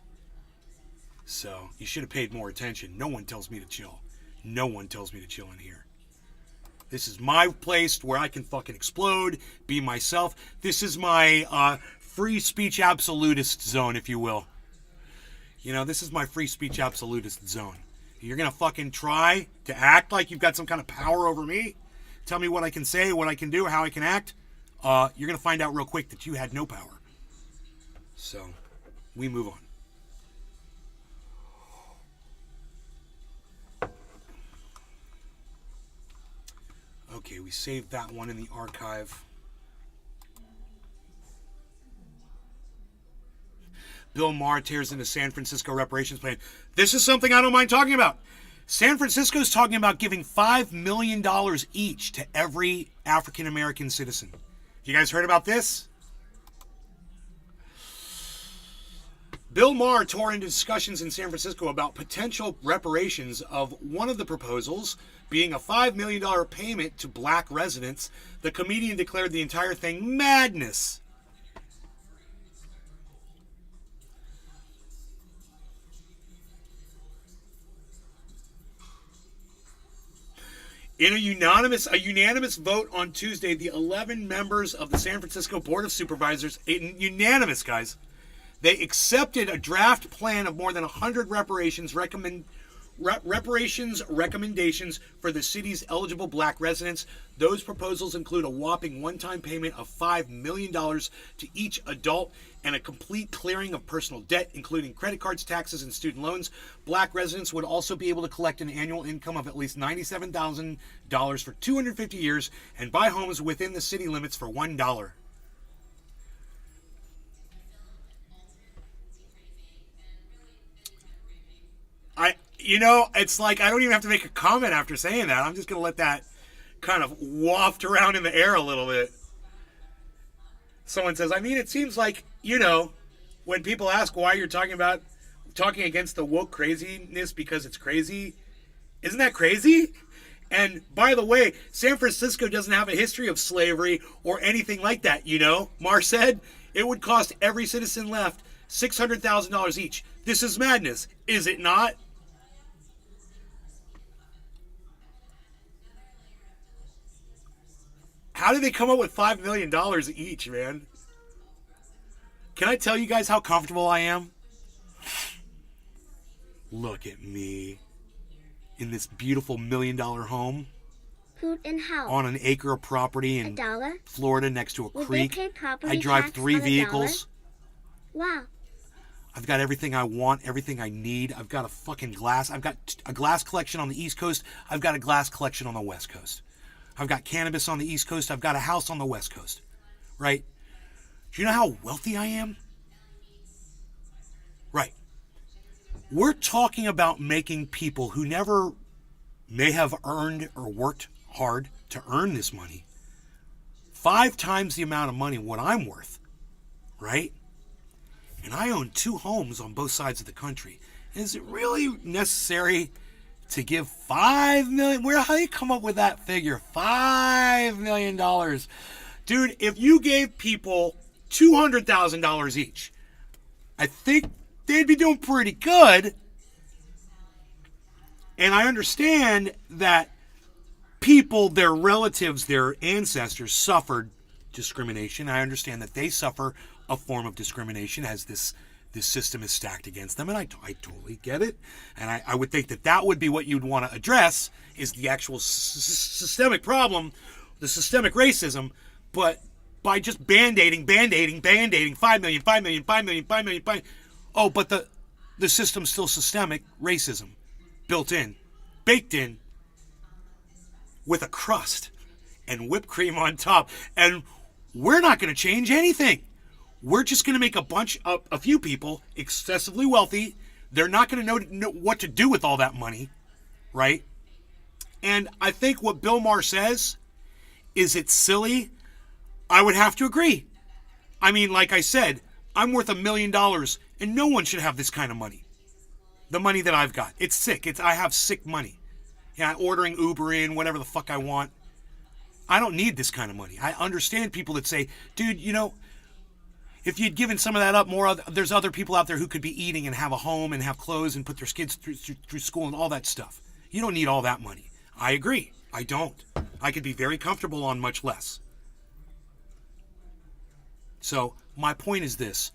So, you should have paid more attention. No one tells me to chill. No one tells me to chill in here. This is my place where I can fucking explode, be myself. This is my free speech absolutist zone, if you will. You know, this is my free speech absolutist zone. You're going to fucking try to act like you've got some kind of power over me? Tell me what I can say, what I can do, how I can act? You're going to find out real quick that you had no power. So, we move on. Okay, we saved that one in the archive. Bill Maher tears into San Francisco reparations plan. This is something I don't mind talking about. San Francisco's talking about giving $5 million each to every African American citizen. You guys heard about this? Bill Maher tore into discussions in San Francisco about potential reparations of one of the proposals being a $5 million payment to black residents. The comedian declared the entire thing madness. In a unanimous vote on Tuesday, the 11 members of the San Francisco Board of Supervisors, unanimous, guys, they accepted a draft plan of more than 100 reparations recommendations for the city's eligible black residents. Those proposals include a whopping one-time payment of $5 million to each adult and a complete clearing of personal debt, including credit cards, taxes, and student loans. Black residents would also be able to collect an annual income of at least $97,000 for 250 years and buy homes within the city limits for $1. It's like I don't even have to make a comment after saying that. I'm just going to let that kind of waft around in the air a little bit. Someone says, it seems like, when people ask why you're talking against the woke craziness because it's crazy, isn't that crazy? And by the way, San Francisco doesn't have a history of slavery or anything like that, Maher said it would cost every citizen left $600,000 each. This is madness, is it not? How did they come up with $5 million each, man? Can I tell you guys how comfortable I am? Look at me. In this beautiful $1 million home. Hoot and howl. On an acre of property in Florida next to a creek. I drive 3 vehicles. Wow. I've got everything I want, everything I need. I've got a fucking glass. I've got a glass collection on the East Coast. I've got a glass collection on the West Coast. I've got cannabis on the East Coast. I've got a house on the West Coast. Right? Do you know how wealthy I am? Right. We're talking about making people who never may have earned or worked hard to earn this money 5 times the amount of money what I'm worth. Right? And I own 2 homes on both sides of the country. Is it really necessary to give $5 million? How do you come up with that figure? $5 million. Dude, if you gave people $200,000 each, I think they'd be doing pretty good. And I understand that people, their relatives, their ancestors suffered discrimination. I understand that they suffer a form of discrimination as this system is stacked against them, and I totally get it. And I would think that would be what you'd want to address, is the actual systemic problem, the systemic racism. But by just band-aiding, 5 million, 5 million, 5 million, 5 million, 5 million. Oh, but the system's still systemic racism, built in, baked in, with a crust and whipped cream on top. And we're not going to change anything. We're just going to make a few people excessively wealthy. They're not going to know what to do with all that money, right? And I think what Bill Maher says, is it silly? I would have to agree. Like I said, I'm worth $1 million, and no one should have this kind of money. The money that I've got. It's sick. I have sick money. Yeah, ordering Uber in, whatever the fuck I want. I don't need this kind of money. I understand people that say, dude, if you'd given some of that up more, there's other people out there who could be eating and have a home and have clothes and put their kids through school and all that stuff. You don't need all that money. I agree. I don't. I could be very comfortable on much less. So my point is this.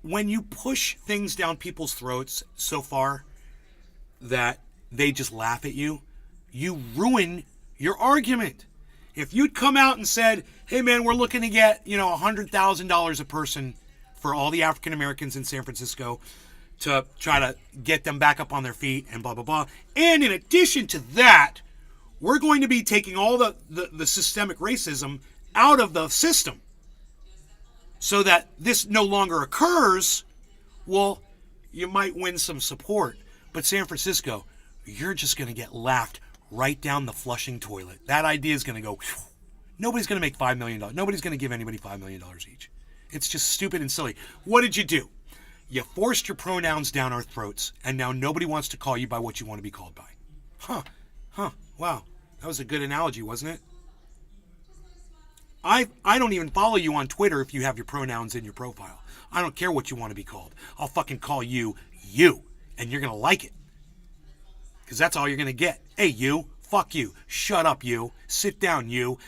When you push things down people's throats so far that they just laugh at you, you ruin your argument. If you'd come out and said, hey man, we're looking to get, $100,000 a person for all the African Americans in San Francisco to try to get them back up on their feet and blah, blah, blah. And in addition to that, we're going to be taking all the systemic racism out of the system so that this no longer occurs. Well, you might win some support. But San Francisco, you're just going to get laughed right down the flushing toilet. That idea is going to go, whew. Nobody's going to make $5 million. Nobody's going to give anybody $5 million each. It's just stupid and silly. What did you do? You forced your pronouns down our throats, and now nobody wants to call you by what you want to be called by. Wow. That was a good analogy, wasn't it? I don't even follow you on Twitter if you have your pronouns in your profile. I don't care what you want to be called. I'll fucking call you, and you're going to like it. Because that's all you're going to get. Hey, you. Fuck you. Shut up, you. Sit down, you.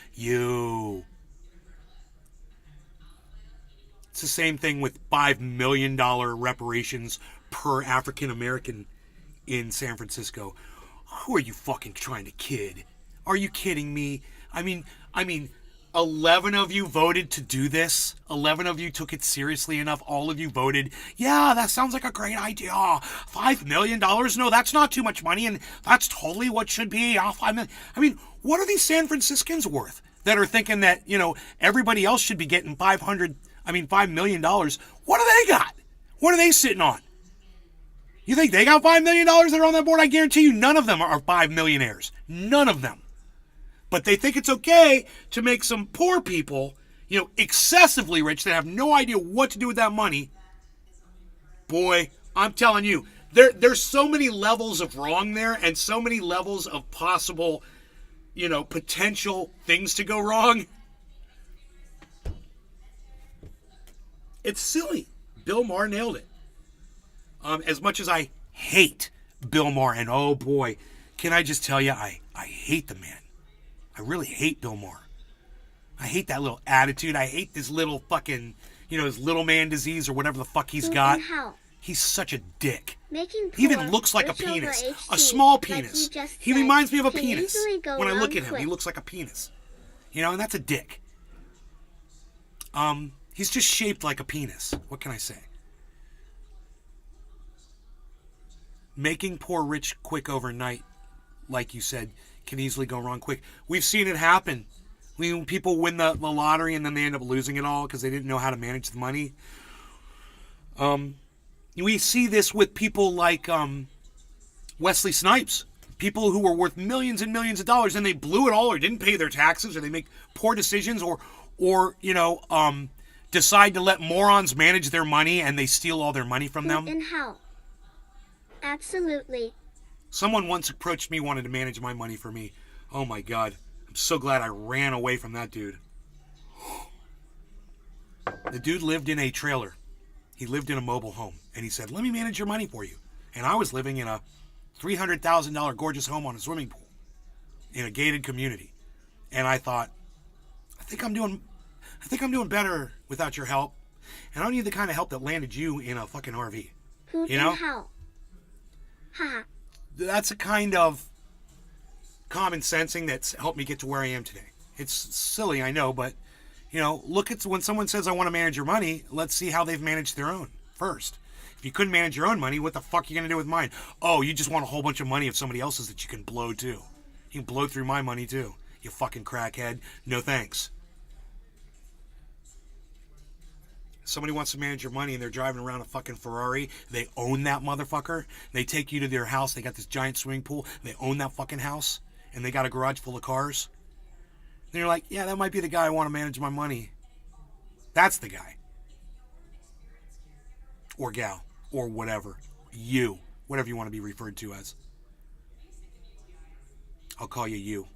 It's the same thing with $5 million reparations per African American in San Francisco. Who are you fucking trying to kid? Are you kidding me? I mean, 11 of you voted to do this. 11 of you took it seriously enough. All of you voted, yeah, that sounds like a great idea. $5 million? No, that's not too much money, and that's totally what should be. $5 million. I mean, what are these San Franciscans worth that are thinking that, everybody else should be getting $5 million? What do they got? What are they sitting on? You think they got $5 million that are on that board? I guarantee you none of them are 5 millionaires. None of them. But they think it's okay to make some poor people, excessively rich that have no idea what to do with that money. Boy, I'm telling you, there's so many levels of wrong there and so many levels of possible, potential things to go wrong. It's silly. Bill Maher nailed it. As much as I hate Bill Maher, and oh boy, can I just tell you, I hate the man. I really hate Bill Maher. I hate that little attitude. I hate this little fucking, his little man disease or whatever the fuck he's got. He's such a dick. He even looks like a penis. A small penis. He reminds me of a penis. When I look at him, he looks like a penis. And that's a dick. He's just shaped like a penis. What can I say? Making poor rich quick overnight, like you said, can easily go wrong quick. We've seen it happen. When people win the lottery and then they end up losing it all because they didn't know how to manage the money. We see this with people like Wesley Snipes. People who were worth millions and millions of dollars and they blew it all or didn't pay their taxes or they make poor decisions or decide to let morons manage their money and they steal all their money from them. And how? Absolutely. Someone once approached me, wanted to manage my money for me. Oh my God. I'm so glad I ran away from that dude. The dude lived in a trailer. He lived in a mobile home. And he said, let me manage your money for you. And I was living in a $300,000 gorgeous home on a swimming pool in a gated community. And I thought, I think I'm doing better without your help. And I don't need the kind of help that landed you in a fucking RV. How? Ha. That's a kind of common sensing that's helped me get to where I am today. It's silly, I know, but, look at when someone says, I want to manage your money, let's see how they've managed their own first. If you couldn't manage your own money, what the fuck are you going to do with mine? Oh, you just want a whole bunch of money of somebody else's that you can blow too. You can blow through my money too, you fucking crackhead. No thanks. Somebody wants to manage your money and they're driving around a fucking Ferrari. They own that motherfucker. They take you to their house. They got this giant swimming pool. They own that fucking house. And they got a garage full of cars. And you're like, yeah, that might be the guy I want to manage my money. That's the guy. Or gal. Or whatever. You. Whatever you want to be referred to as. I'll call you you.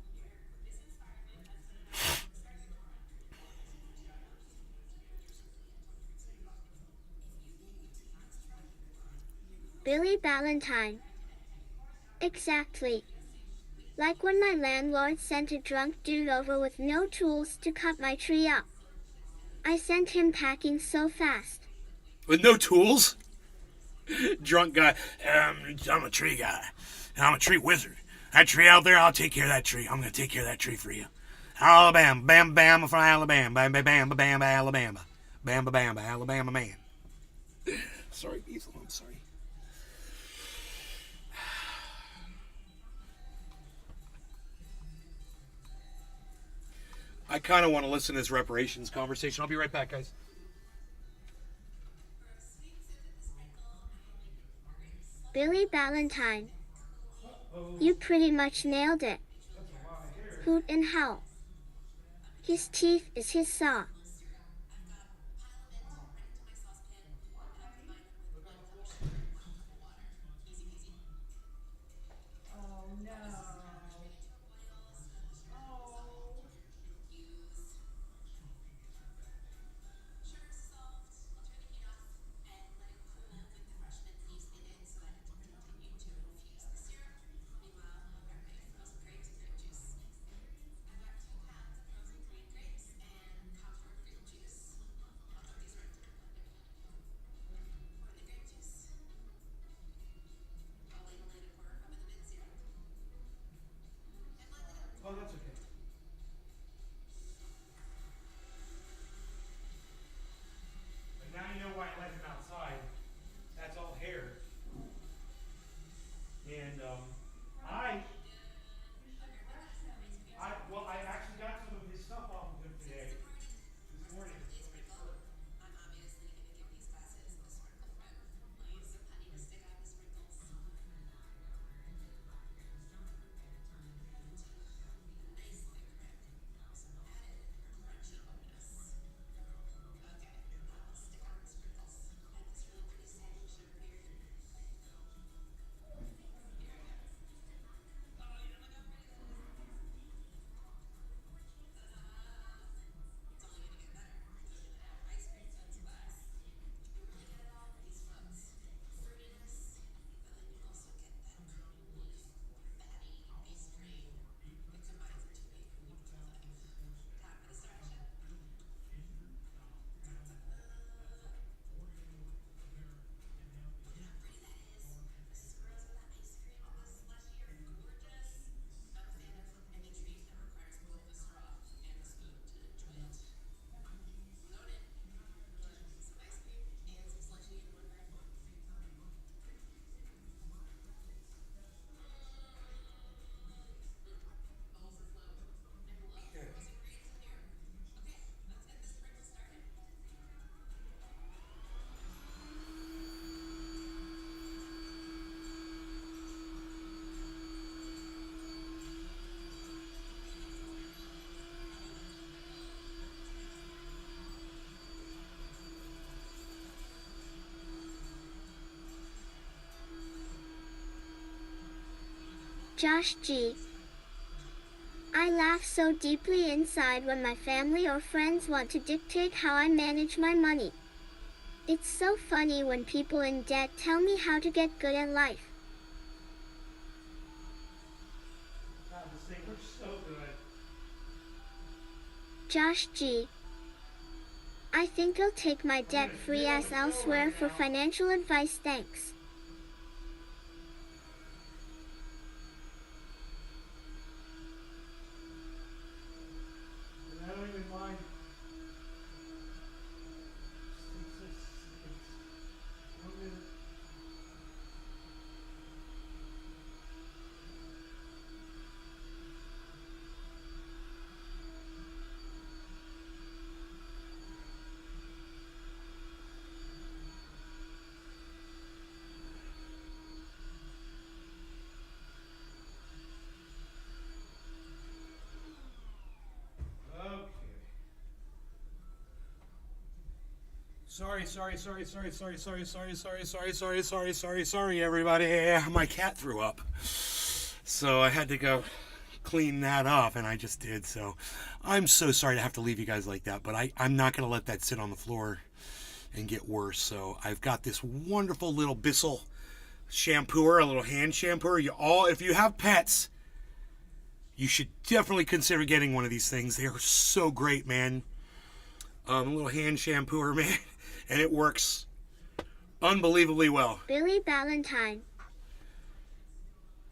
Billy Valentine. Exactly. Like when my landlord sent a drunk dude over with no tools to cut my tree up. I sent him packing so fast. With no tools? Drunk guy. I'm a tree guy. I'm a tree wizard. That tree out there, I'll take care of that tree. I'm going to take care of that tree for you. Alabama. Bam, bam, from Alabama. Bam, bam, bam, bam, Alabama. Bam, bam, Alabama man. Sorry, Diesel. I'm sorry. I kind of want to listen to this reparations conversation. I'll be right back, guys. Billy Valentine. You pretty much nailed it. Hoot and howl. His teeth is his saw. Oh, that's okay. But now you know why I let him outside. That's all hair. And I actually got some of his stuff off of him today, this morning. Josh G. I laugh so deeply inside when my family or friends want to dictate how I manage my money. It's so funny when people in debt tell me how to get good at life. God, this thing looks so good. Josh G. I think I'll take my debt-free ass elsewhere for financial advice, thanks. I don't even mind. Sorry, everybody. My cat threw up. So I had to go clean that up, and I just did. So I'm so sorry to have to leave you guys like that, but I'm not going to let that sit on the floor and get worse. So I've got this wonderful little Bissell shampooer, a little hand shampooer. If you have pets, you should definitely consider getting one of these things. They are so great, man. A little hand shampooer, man. And it works unbelievably well. Billy Ballantyne.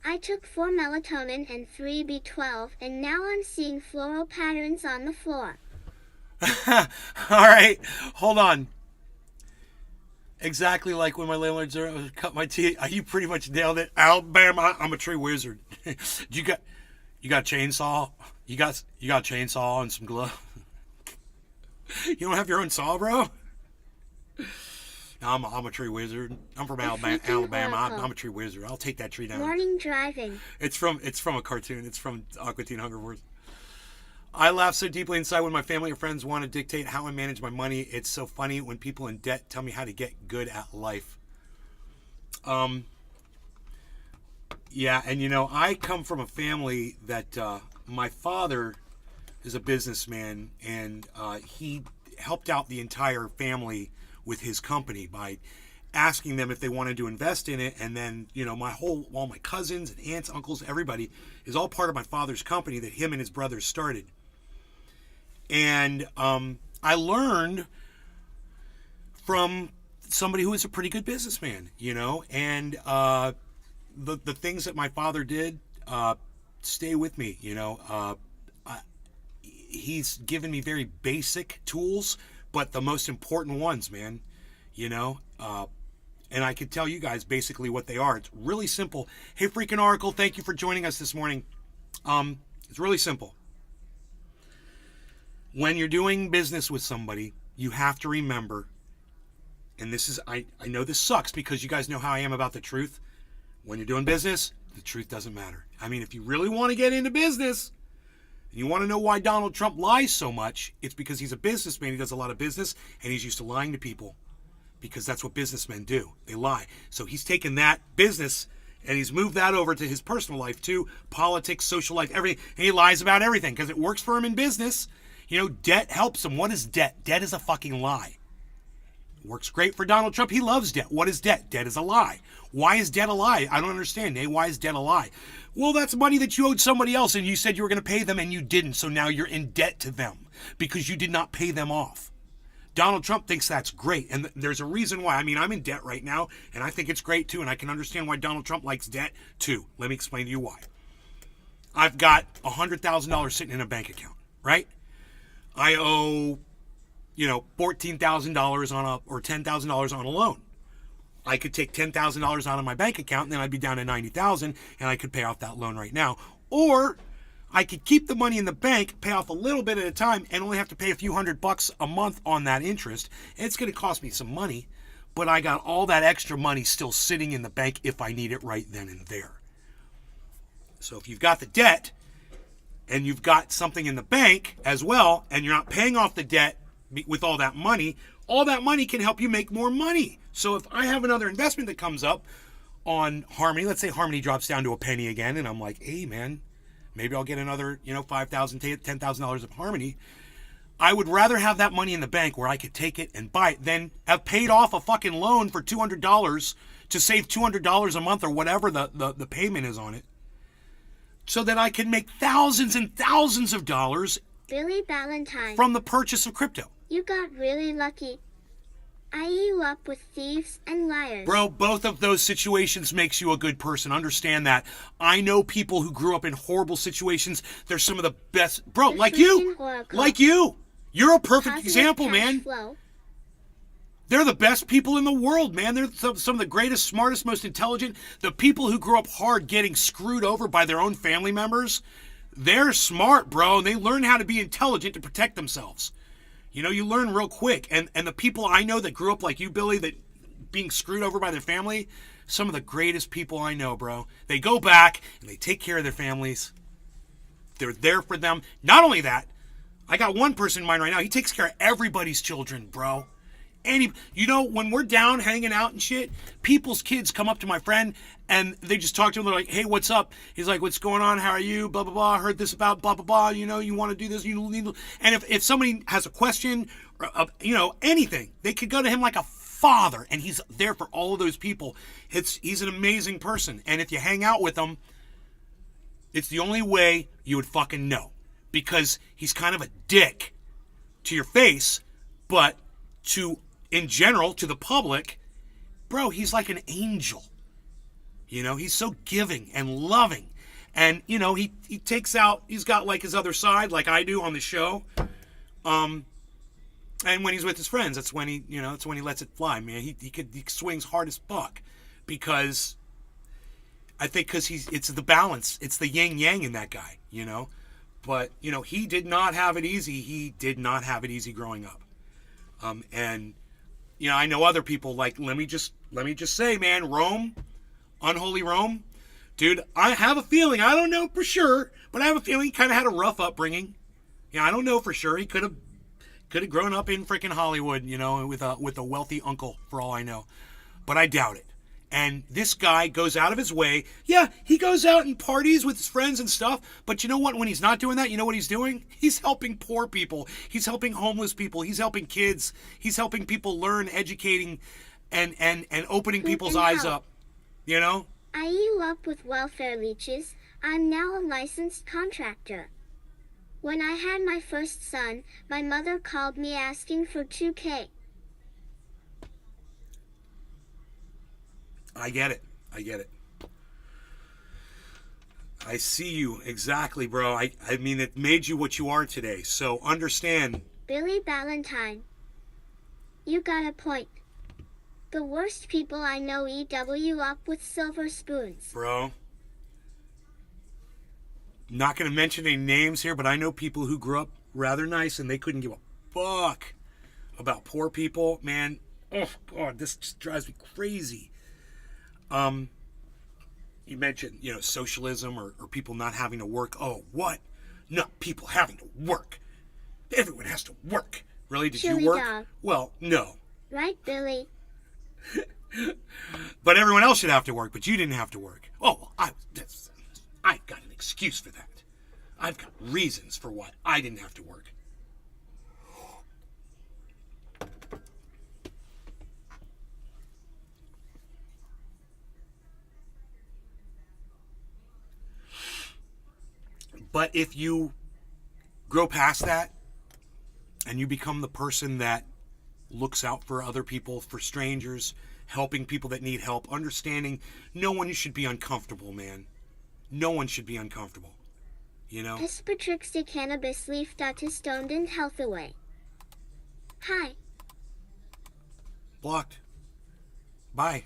I took 4 melatonin and 3 B12, and now I'm seeing floral patterns on the floor. All right, hold on. Exactly like when my landlords cut my teeth. You pretty much nailed it. Alabama, I'm a tree wizard. you got a chainsaw? You got a chainsaw and some gloves? You don't have your own saw, bro? I'm a tree wizard. I'm from A Alabama. freaking Alabama. oracle. I'm a tree wizard. I'll take that tree down. Morning driving. It's from a cartoon. It's from Aqua Teen Hunger Force. I laugh so deeply inside when my family or friends want to dictate how I manage my money. It's so funny when people in debt tell me how to get good at life. Yeah, and you know, I come from a family that my father is a businessman, and he helped out the entire family with his company by asking them if they wanted to invest in it. And then, you know, all my cousins and aunts, uncles, everybody is all part of my father's company that him and his brothers started. And I learned from somebody who is a pretty good businessman, you know, and the things that my father did stay with me, you know. He's given me very basic tools, but the most important ones, man, you know. And I can tell you guys basically what they are. It's really simple. Hey, freaking Oracle, thank you for joining us this morning. It's really simple. When you're doing business with somebody, you have to remember, and this is, I know this sucks because you guys know how I am about the truth. When you're doing business, the truth doesn't matter. I mean, if you really want to get into business, and you want to know why Donald Trump lies so much, it's because he's a businessman. He does a lot of business, and he's used to lying to people because that's what businessmen do. They lie. So he's taken that business and he's moved that over to his personal life too, politics, social life, everything. And he lies about everything because it works for him in business. You know, debt helps him. What is debt? Debt is a fucking lie. It works great for Donald Trump. He loves debt. What is debt? Debt is a lie. Why is debt a lie? I don't understand. Hey, why is debt a lie? Well, that's money that you owed somebody else and you said you were going to pay them and you didn't. So now you're in debt to them because you did not pay them off. Donald Trump thinks that's great. And there's a reason why. I mean, I'm in debt right now and I think it's great too. And I can understand why Donald Trump likes debt too. Let me explain to you why. I've got $100,000 sitting in a bank account, right? I owe, you know, $14,000 or $10,000 on a loan. I could take $10,000 out of my bank account and then I'd be down to $90,000 and I could pay off that loan right now. Or I could keep the money in the bank, pay off a little bit at a time and only have to pay a few $100 a month on that interest. And it's going to cost me some money, but I got all that extra money still sitting in the bank if I need it right then and there. So if you've got the debt and you've got something in the bank as well, and you're not paying off the debt with all that money can help you make more money. So if I have another investment that comes up on Harmony, let's say Harmony drops down to a penny again, and I'm like, hey man, maybe I'll get another, you know, $5,000, $10,000 of Harmony. I would rather have that money in the bank where I could take it and buy it than have paid off a fucking loan for $200 to save $200 a month or whatever the payment is on it, so that I can make thousands and thousands of dollars Billy Valentine. from the purchase of crypto. You got really lucky. I grew up with thieves and liars. Bro, both of those situations makes you a good person. Understand that. I know people who grew up in horrible situations. They're some of the best. Bro, The like you. freaking oracle. Like you. You're a perfect Positive example, cash man. flow. They're the best people in the world, man. They're some of the greatest, smartest, most intelligent. The people who grew up hard getting screwed over by their own family members, they're smart, bro. And they learn how to be intelligent to protect themselves. You know, you learn real quick. And the people I know that grew up like you, Billy, that being screwed over by their family, some of the greatest people I know, bro. They go back and they take care of their families. They're there for them. Not only that, I got one person in mind right now. He takes care of everybody's children, bro. You know, when we're down hanging out and shit, people's kids come up to my friend and they just talk to him. They're like, hey, what's up? He's like, what's going on? How are you? Blah, blah, blah. I heard this about blah, blah, blah. You know, you want to do this. You need. And if somebody has a question, or, you know, anything, they could go to him like a father. And he's there for all of those people. He's an amazing person. And if you hang out with him, it's the only way you would fucking know. Because he's kind of a dick to your face, but in general, to the public, bro, he's like an angel. You know, he's so giving and loving. And, you know, he takes out, he's got like his other side, like I do on the show. And when he's with his friends, that's when he lets it fly, man. He swings hard as fuck. Because it's the balance. It's the yin yang in that guy, you know. But, you know, he did not have it easy. He did not have it easy growing up. And you know, I know other people like, let me just say, man, Rome, unholy Rome, dude, I have a feeling, I don't know for sure, but I have a feeling he kind of had a rough upbringing. Yeah, I don't know for sure. He could have grown up in freaking Hollywood, you know, with a wealthy uncle, for all I know. But I doubt it. And this guy goes out of his way. Yeah, he goes out and parties with his friends and stuff. But you know what? When he's not doing that, you know what he's doing? He's helping poor people. He's helping homeless people. He's helping kids. He's helping people learn, educating, and opening people's eyes up. You know? I grew up with welfare leeches. I'm now a licensed contractor. When I had my first son, my mother called me asking for $2K. I get it. I see you exactly, bro. I mean, it made you what you are today. So understand. Billy Ballantyne. You got a point. The worst people I know EW up with silver spoons. Bro. Not going to mention any names here, but I know people who grew up rather nice and they couldn't give a fuck about poor people. Man, oh, God, this just drives me crazy. You mentioned, you know, socialism or people not having to work. Oh, what? Not people having to work. Everyone has to work. Really? Did Chili you work? dog. Well, no. Right, Billy? But everyone else should have to work, but you didn't have to work. Oh, I've got an excuse for that. I've got reasons for why I didn't have to work. But if you grow past that and you become the person that looks out for other people, for strangers, helping people that need help, understanding no one should be uncomfortable, man. No one should be uncomfortable. You know? Pespatrixte cannabis leaf dot is stoned and health away. Hi. Blocked. Bye.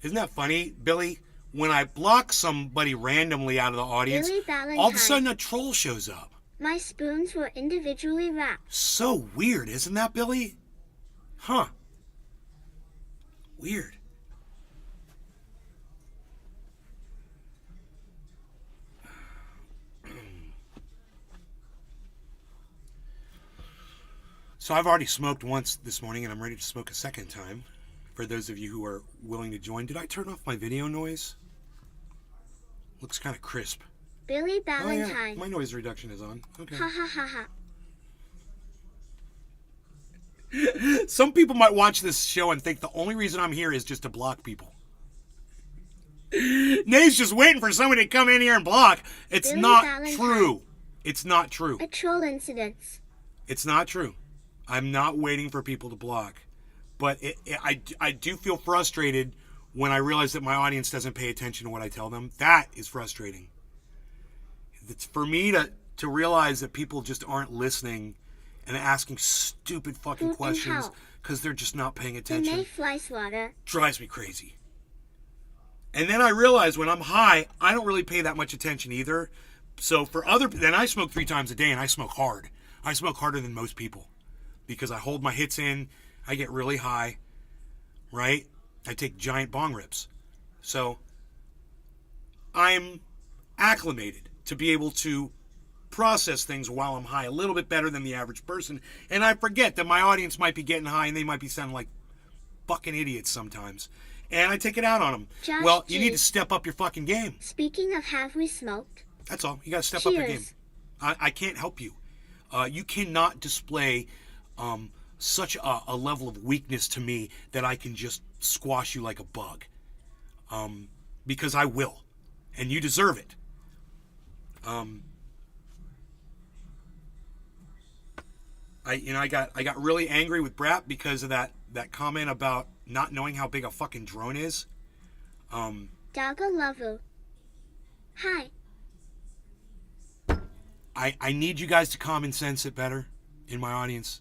Isn't that funny, Billy? When I block somebody randomly out of the audience, all of a sudden a troll shows up. My spoons were individually wrapped. So weird, isn't that, Billy? Huh. Weird. So I've already smoked once this morning and I'm ready to smoke a second time. For those of you who are willing to join. Did I turn off my video noise? Looks kind of crisp. Billy Ballantyne. Oh, yeah. My noise reduction is on. Okay. Ha ha ha ha. Some people might watch this show and think the only reason I'm here is just to block people. Nate's just waiting for somebody to come in here and block. It's Billy not Ballantyne. true. It's not true. A troll incident. It's not true. I'm not waiting for people to block. But I do feel frustrated when I realize that my audience doesn't pay attention to what I tell them. That is frustrating. It's for me to realize that people just aren't listening and asking stupid fucking questions because they're just not paying attention. Fly swatter. Drives me crazy. And then I realize when I'm high, I don't really pay that much attention either. So then I smoke 3 times a day and I smoke hard. I smoke harder than most people because I hold my hits in. I get really high, right? I take giant bong rips. So I'm acclimated to be able to process things while I'm high a little bit better than the average person. And I forget that my audience might be getting high and they might be sounding like fucking idiots sometimes. And I take it out on them. Josh well, G. you need to step up your fucking game. Speaking of have we smoked? That's all. You got to step up your game. I can't help you. You cannot display such a level of weakness to me that I can just squash you like a bug. Because I will. And you deserve it. I got really angry with Brap because of that comment about not knowing how big a fucking drone is. Daga Lavu. Hi. I need you guys to common sense it better in my audience.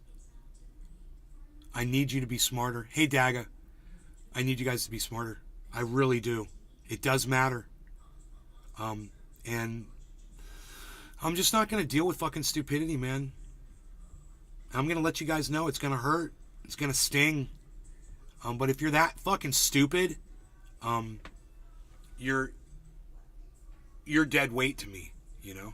I need you to be smarter. Hey, Daga. I need you guys to be smarter. I really do. It does matter. And I'm just not going to deal with fucking stupidity, man. I'm going to let you guys know it's going to hurt. It's going to sting. But if you're that fucking stupid, you're dead weight to me, you know?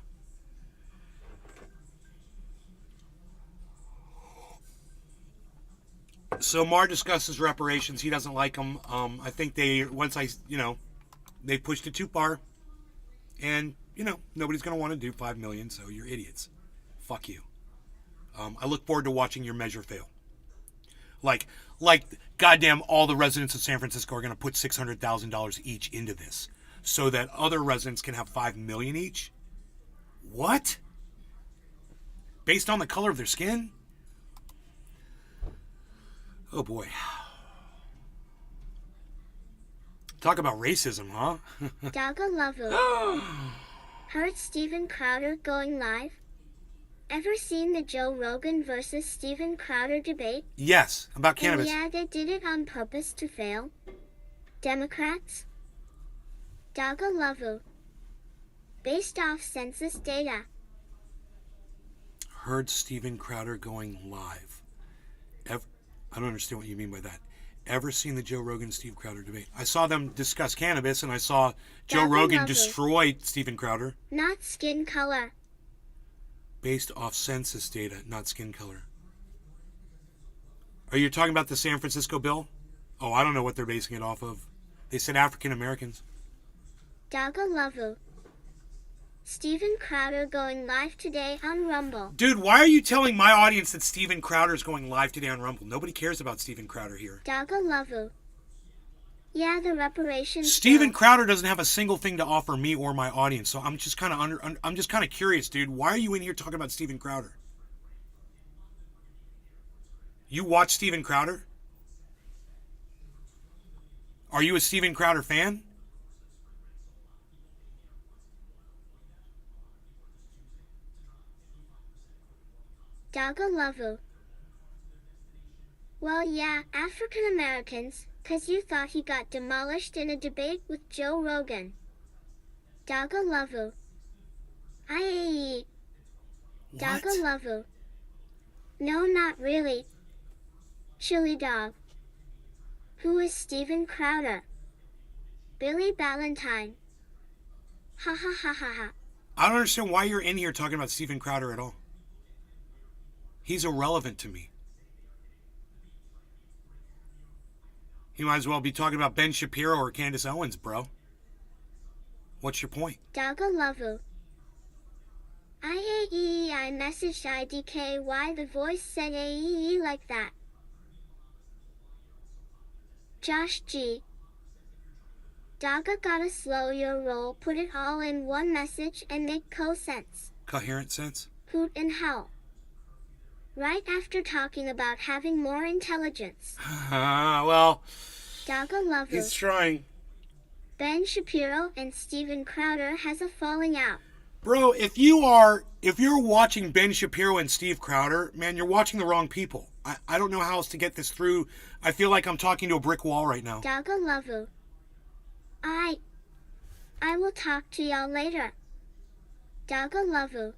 So Mar discusses reparations. He doesn't like them. I think they pushed it too far. And, nobody's going to want to do $5 million, so you're idiots. Fuck you. I look forward to watching your measure fail. Like, goddamn, all the residents of San Francisco are going to put $600,000 each into this so that other residents can have $5 million each? What? Based on the color of their skin? Oh, boy. Talk about racism, huh? Dogalavu. Heard Steven Crowder going live? Ever seen the Joe Rogan versus Steven Crowder debate? Yes, about cannabis. And yeah, they did it on purpose to fail. Democrats? Dogalavu. Based off census data. Heard Steven Crowder going live. I don't understand what you mean by that. Ever seen the Joe Rogan Steve Crowder debate? I saw them discuss cannabis, and I saw Joe Rogan destroy Steven Crowder. Not skin color. Based off census data, not skin color. Are you talking about the San Francisco bill? Oh, I don't know what they're basing it off of. They said African Americans. Dogalavu. Steven Crowder going live today on Rumble. Dude, why are you telling my audience that Steven Crowder is going live today on Rumble? Nobody cares about Steven Crowder here. Dogalavu. Yeah, the reparations. Steven Crowder doesn't have a single thing to offer me or my audience, so I'm just kind of curious, dude. Why are you in here talking about Steven Crowder? You watch Steven Crowder? Are you a Steven Crowder fan? Dogalavu. Well, yeah, African Americans, 'cause you thought he got demolished in a debate with Joe Rogan. Dogalavu. IAE. Dogalavu. No, not really. Chili Dog. Who is Steven Crowder? Billy Ballantyne. Ha ha ha ha ha. I don't understand why you're in here talking about Steven Crowder at all. He's irrelevant to me. You might as well be talking about Ben Shapiro or Candace Owens, bro. What's your point? Dogalavu. I messaged IDK why the voice said AEE like that. Josh G. Dogga gotta slow your roll, put it all in one message and make co-sense. Coherent sense? Hoot and hell. Right after talking about having more intelligence. Well, Dogalavu. he's trying. Ben Shapiro and Steven Crowder has a falling out. Bro, if you're watching Ben Shapiro and Steve Crowder, man, you're watching the wrong people. I don't know how else to get this through. I feel like I'm talking to a brick wall right now. Dogalavu. I will talk to y'all later. Dogalavu.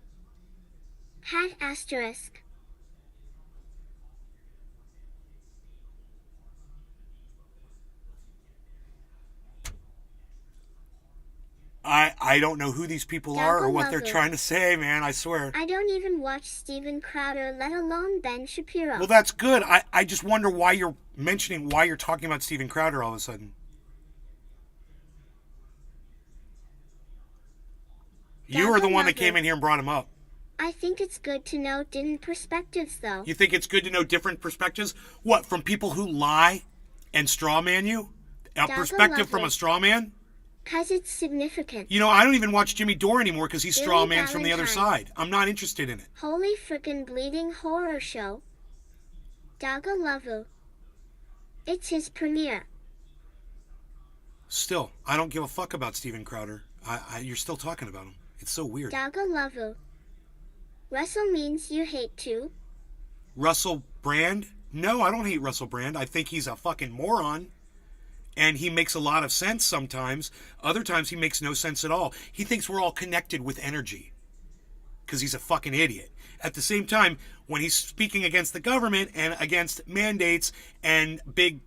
Hat asterisk. I don't know who these people are or what they're trying to say, man, I swear. I don't even watch Steven Crowder, let alone Ben Shapiro. Well, that's good. I just wonder why you're talking about Steven Crowder all of a sudden. You were the one that came in here and brought him up. I think it's good to know different perspectives, though. You think it's good to know different perspectives? What, from people who lie and strawman you? A perspective from a strawman? 'Cause it's significant. You know, I don't even watch Jimmy Dore anymore because he's strawmans from the other side. I'm not interested in it. Holy frickin' bleeding horror show. Dogalavu. It's his premiere. Still, I don't give a fuck about Steven Crowder. You're still talking about him. It's so weird. Dogalavu. Russell means you hate too? Russell Brand? No, I don't hate Russell Brand. I think he's a fucking moron. And he makes a lot of sense sometimes. Other times he makes no sense at all. He thinks we're all connected with energy because he's a fucking idiot. At the same time, when he's speaking against the government and against mandates and big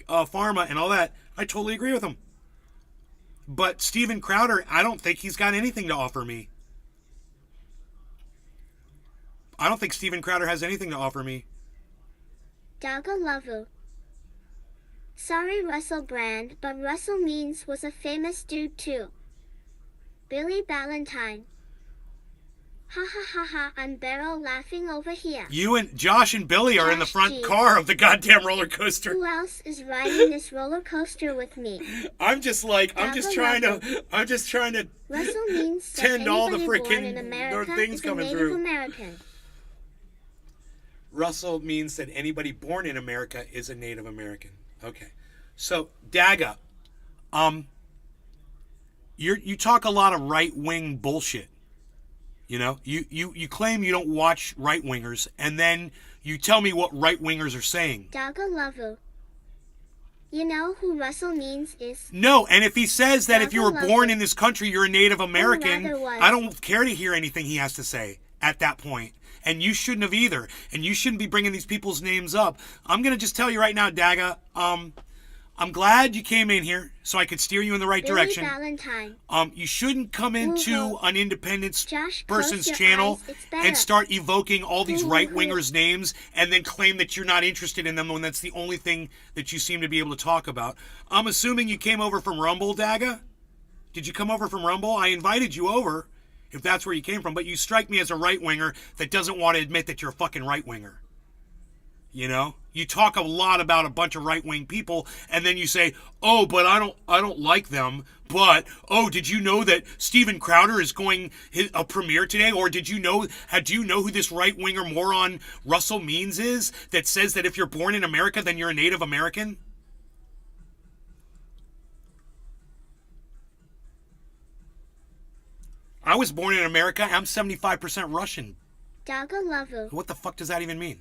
pharma and all that, I totally agree with him. But Steven Crowder, I don't think he's got anything to offer me. I don't think Steven Crowder has anything to offer me. Dagalavu. Sorry, Russell Brand, but Russell Means was a famous dude too. Billy Ballantyne. Ha ha ha ha, I'm barrel laughing over here. You and Josh and Billy are in the front G. car of the goddamn roller coaster. Who else is riding this roller coaster with me? I'm just trying to Russell Means tend all the anybody born freaking in America things is a coming Native through. American. Russell means that anybody born in America is a Native American. Okay. So, Daga, you talk a lot of right-wing bullshit. You know, you claim you don't watch right-wingers, and then you tell me what right-wingers are saying. Dagalavu. You know who Russell Means is? No, and if he says that if you were Dagalavu. born in this country, you're a Native American, rather was. I don't care to hear anything he has to say at that point. And you shouldn't have either. And you shouldn't be bringing these people's names up. I'm going to just tell you right now, Daga, I'm glad you came in here so I could steer you in the right Billy direction. Ballantyne. You shouldn't come into Woo-hoo. an independent Josh, person's close your channel eyes, it's better. and start evoking all these Woo-hoo. right-wingers' names and then claim that you're not interested in them when that's the only thing that you seem to be able to talk about. I'm assuming you came over from Rumble, Daga? Did you come over from Rumble? I invited you over, if that's where you came from, but you strike me as a right-winger that doesn't want to admit that you're a fucking right-winger. You know, you talk a lot about a bunch of right-wing people, and then you say, "Oh, but I don't like them." But oh, did you know that Steven Crowder is going a premiere today? Or do you know who this right-winger moron Russell Means is that says that if you're born in America, then you're a Native American? I was born in America. I'm 75% Russian. Dagalavu. What the fuck does that even mean?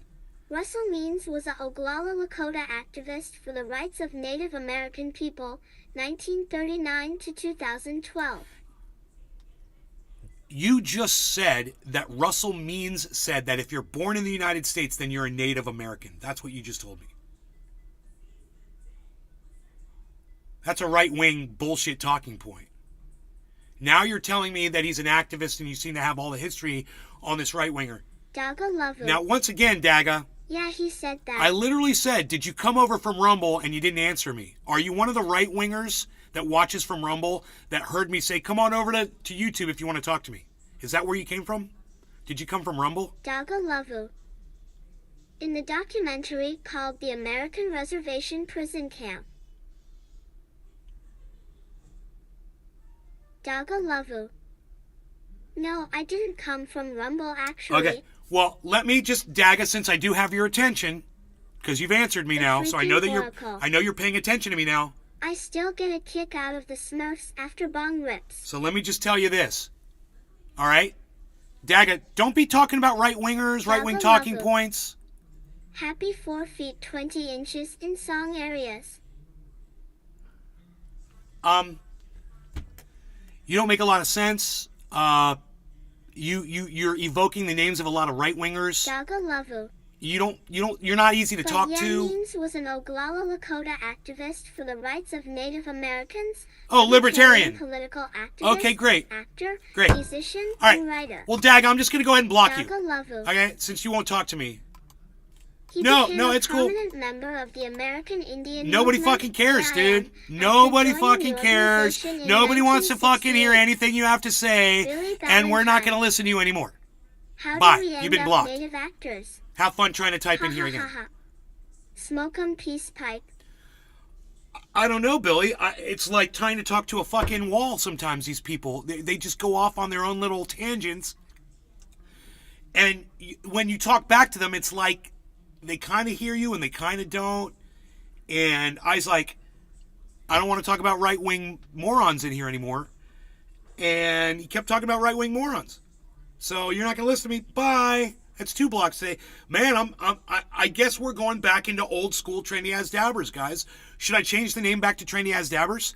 Russell Means was a Oglala Lakota activist for the rights of Native American people, 1939 to 2012. You just said that Russell Means said that if you're born in the United States, then you're a Native American. That's what you just told me. That's a right-wing bullshit talking point. Now you're telling me that he's an activist and you seem to have all the history on this right-winger. Dagalavu. Now, once again, Daga, Yeah, he said that. I literally said, did you come over from Rumble, and you didn't answer me? Are you one of the right-wingers that watches from Rumble that heard me say, come on over to YouTube if you want to talk to me? Is that where you came from? Did you come from Rumble? Dagalavu. In the documentary called The American Reservation Prison Camp. Dagalavu. No, I didn't come from Rumble, actually. Okay. Well, let me just, Daga, since I do have your attention, because you've answered me The now, so I know that freaking oracle. you're paying attention to me now. I still get a kick out of the Smurfs after bong rips. So let me just tell you this. All right? Daga, don't be talking about right-wingers, right-wing Daga talking Lavu. points. Happy 4 feet 20 inches in song areas. You don't make a lot of sense. You're evoking the names of a lot of right-wingers. Dagalavu. You're not easy to talk But to. Means was an Oglala Lakota activist for the rights of Native Americans. Oh, libertarian. Political activist. Okay, great. Actor. Great. Musician. All right. And writer. Well, Daga, I'm just going to go ahead and block you. Dagalavu. Okay? Since you won't talk to me. He No, became no, a it's cool. prominent member of the American Indian Nobody movement, fucking cares, AIM, dude. after Nobody joining fucking the cares. organization in Nobody wants to fucking hear 1968. anything you have to say. Billy And we're not Ballantyne. going to listen to you anymore. How Bye. do we You've end been up blocked. Native actors? Have fun trying to type in Ha, here ha, again. ha, ha. Smoke 'em peace pipe. I don't know, Billy. It's like trying to talk to a fucking wall sometimes, these people. They just go off on their own little tangents. And when you talk back to them, it's like they kind of hear you and they kind of don't. And I was like, I don't want to talk about right-wing morons in here anymore. And he kept talking about right-wing morons. So you're not going to listen to me. Bye. That's 2 blocks today. Man, I guess we're going back into old school Trendy as Dabbers, guys. Should I change the name back to Trendy as Dabbers?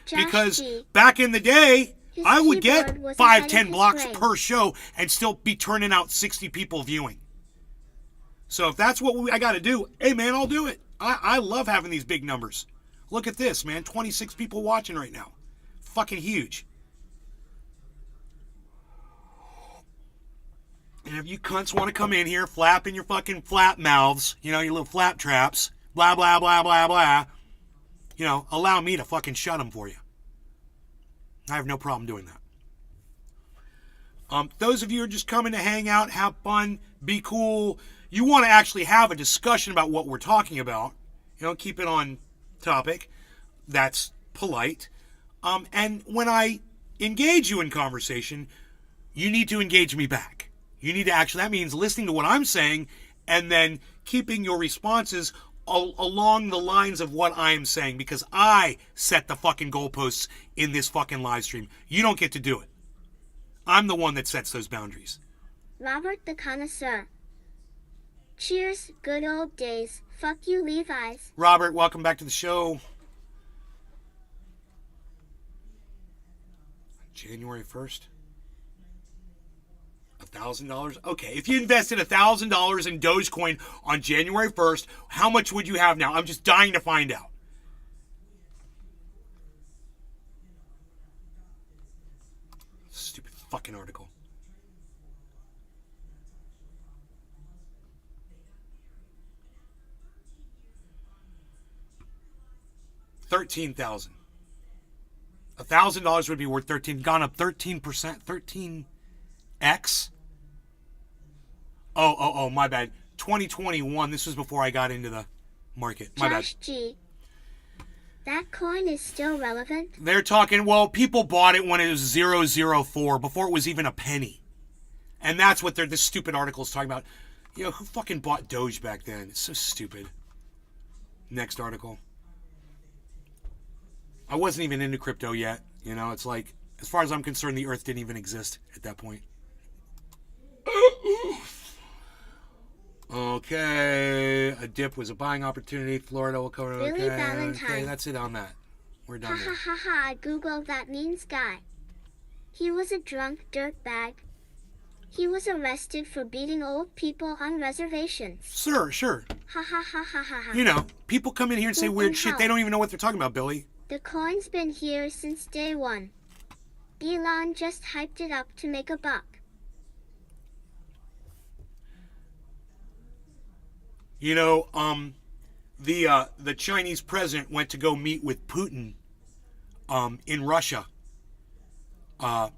Because back in the day, I would get 5-10 blocks per show and still be turning out 60 people viewing. So if that's what I got to do, hey man, I'll do it. I love having these big numbers. Look at this, man. 26 people watching right now. Fucking huge. And if you cunts want to come in here flapping your fucking flap mouths, you know, your little flap traps, blah, blah, blah, blah, blah, you know, allow me to fucking shut them for you. I have no problem doing that. Those of you who are just coming to hang out, have fun, be cool, you want to actually have a discussion about what we're talking about, you know, keep it on topic. That's polite. And when I engage you in conversation, you need to engage me back. You need to actually, that means listening to what I'm saying and then keeping your responses along the lines of what I am saying, because I set the fucking goalposts in this fucking live stream. You don't get to do it. I'm the one that sets those boundaries. Robert the Connoisseur. Cheers, good old days. Fuck you, Levi's. Robert, welcome back to the show. January 1st. $1,000? Okay, if you invested $1,000 in Dogecoin on January 1st, how much would you have now? I'm just dying to find out. Stupid fucking article. $13,000. $1,000 would be worth 13. Gone up 13%. 13x. Oh, my bad. 2021. This was before I got into the market. My Josh bad. G. That coin is still relevant? They're talking, well, people bought it when it was 004, before it was even a penny. And that's what this stupid article is talking about. You know, who fucking bought Doge back then? It's so stupid. Next article. I wasn't even into crypto yet. You know, it's like, as far as I'm concerned, the earth didn't even exist at that point. Okay, a dip was a buying opportunity. Florida will cover. Billy Valentine. Okay, that's it on that. We're done. Ha ha ha ha! I googled that means guy. He was a drunk dirtbag. He was arrested for beating old people on reservations. Sure. Ha ha ha ha ha ha. You know, people come in here and say weird shit. They don't even know what they're talking about, Billy. The coin's been here since day one. Elon just hyped it up to make a buck. You know, the Chinese president went to go meet with Putin, in Russia, for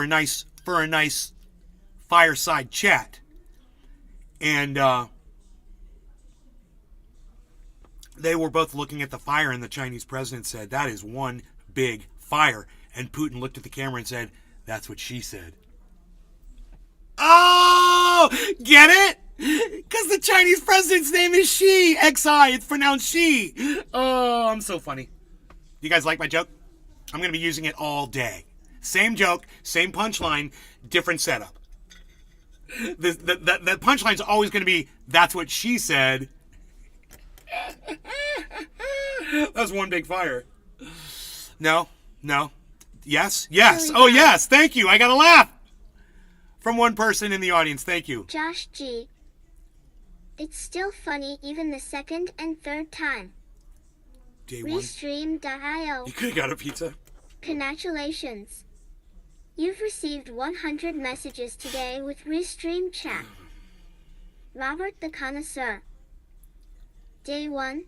a nice fireside chat, and they were both looking at the fire, and the Chinese president said, "That is one big fire," and Putin looked at the camera and said, "That's what she said." Oh, get it? Because the Chinese president's name is Xi. X-I. It's pronounced Xi. Oh, I'm so funny. You guys like my joke? I'm going to be using it all day. Same joke, same punchline, different setup. The punchline's always going to be, "That's what she said." That's one big fire. No. Yes. Oh, yes. Thank you. I got a laugh from one person in the audience. Thank you. Josh G. It's still funny even the second and third time. Day one. Restream.io. You could have got a pizza. Congratulations. You've received 100 messages today with Restream chat. Robert the Connoisseur. Day 1.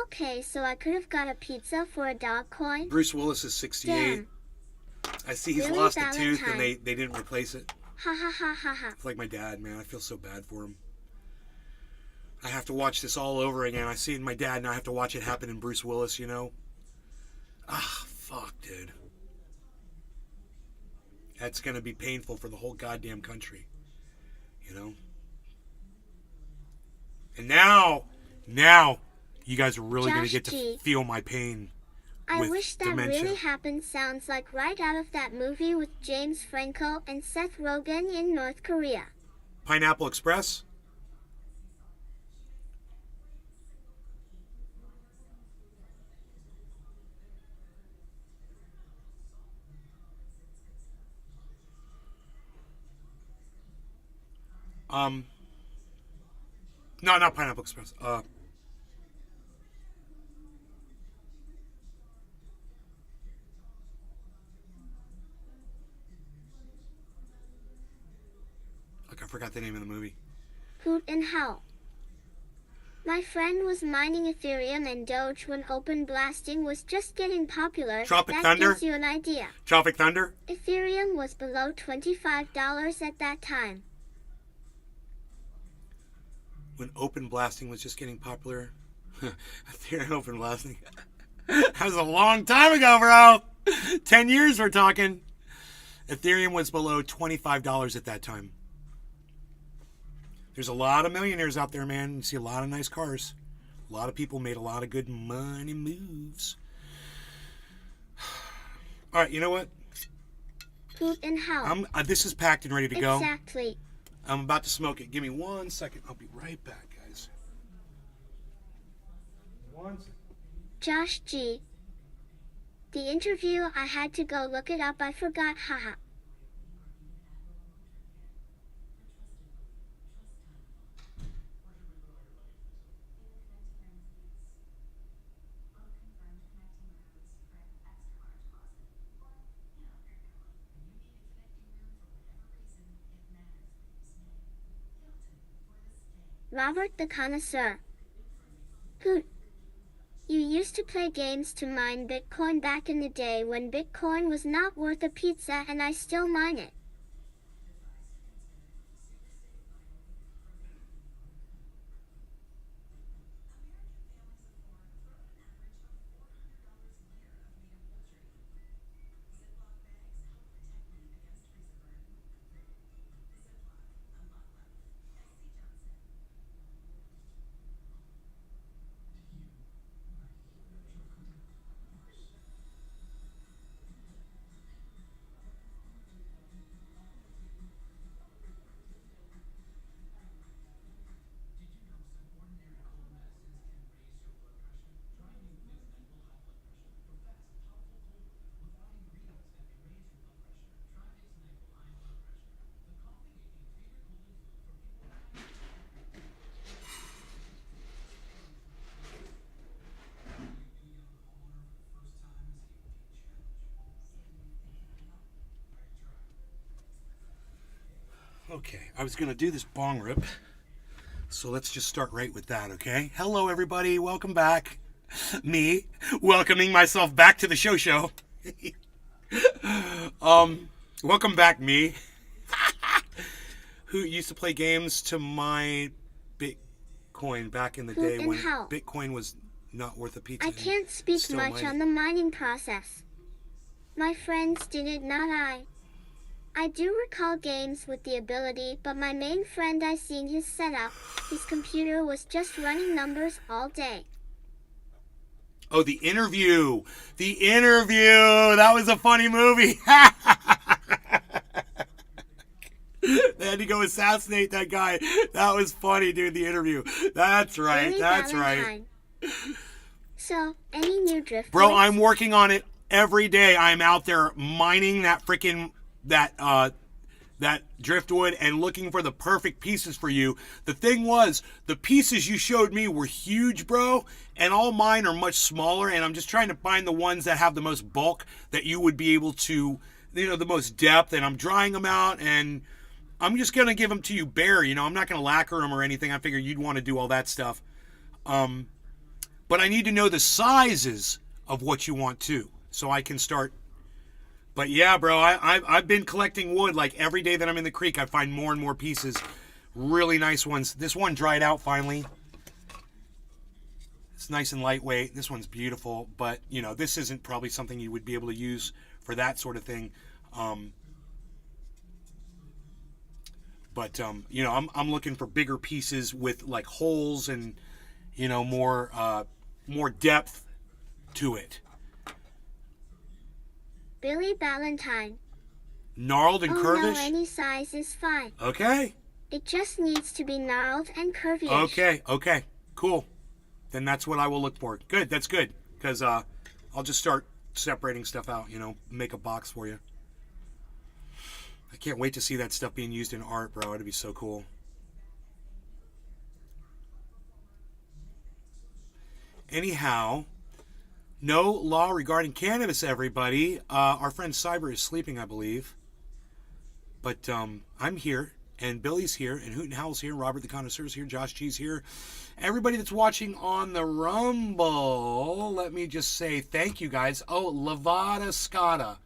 Okay, so I could have got a pizza for a dog coin? Bruce Willis is 68. Damn. I see he's Billy lost a Valentine. tooth and they didn't replace it. Ha ha ha ha ha. It's like my dad, man. I feel so bad for him. I have to watch this all over again. I see it in my dad, and I have to watch it happen in Bruce Willis, you know? Ah, fuck, dude. That's going to be painful for the whole goddamn country. You know? And now, you guys are really going to get to feel my pain I with wish that dementia. really happened. Sounds like right out of that movie with James Franco and Seth Rogen in North Korea. Pineapple Express? No, not Pineapple Express. Look, I forgot the name of the movie. Hoot and Howl. My friend was mining Ethereum and Doge when open blasting was just getting popular. Tropic that Thunder? gives you an idea. Tropic Thunder? Ethereum was below $25 at that time. When open blasting was just getting popular. Ethereum open blasting. That was a long time ago, bro. 10 years we're talking. Ethereum was below $25 at that time. There's a lot of millionaires out there, man. You see a lot of nice cars. A lot of people made a lot of good money moves. All right, you know what? Hoot and Howl. This is packed and ready to go. Exactly. I'm about to smoke it. Give me 1 second. I'll be right back, guys. 1 second. Josh G. The interview, I had to go look it up. I forgot, haha. Robert the Connoisseur. Hoot. You used to play games to mine Bitcoin back in the day when Bitcoin was not worth a pizza, and I still mine it. Okay, I was going to do this bong rip, so let's just start right with that, okay? Hello, everybody. Welcome back. Me, welcoming myself back to the show. Welcome back, me. Who used to play games to mine Bitcoin back in the day when Bitcoin was not worth a pizza. I can't speak much on the mining process. My friends did it, not I. I do recall games with the ability, but my main friend, I seen his setup. His computer was just running numbers all day. Oh, The Interview. The Interview. That was a funny movie. They had to go assassinate that guy. That was funny, dude, The Interview. That's right. Really That's Valentine. right. So, any new drift? Bro, I'm working on it every day. I'm out there mining that freaking that driftwood and looking for the perfect pieces for you. The thing was, the pieces you showed me were huge, bro, and all mine are much smaller, and I'm just trying to find the ones that have the most bulk that you would be able to, you know, the most depth, and I'm drying them out, and I'm just going to give them to you bare, you know. I'm not going to lacquer them or anything. I figure you'd want to do all that stuff. But I need to know the sizes of what you want too, so I can start. But yeah, bro, I've been collecting wood like every day that I'm in the creek. I find more and more pieces, really nice ones. This one dried out finally. It's nice and lightweight. This one's beautiful, but you know, this isn't probably something you would be able to use for that sort of thing. But you know, I'm looking for bigger pieces with like holes and, you know, more depth to it. Billy Ballantyne. Gnarled and curvish? No, any size is fine. Okay. It just needs to be gnarled and curvy. Okay. Cool. Then that's what I will look for. Good, that's good. Because I'll just start separating stuff out, make a box for you. I can't wait to see that stuff being used in art, bro. It'd be so cool. Anyhow, no law regarding cannabis, everybody. Our friend Cyber is sleeping, I believe. But I'm here, and Billy's here, and Hoot and Howl's here, Robert the Connoisseur's here, Josh G's here. Everybody that's watching on the Rumble, let me just say thank you, guys. Oh, Levada Scada.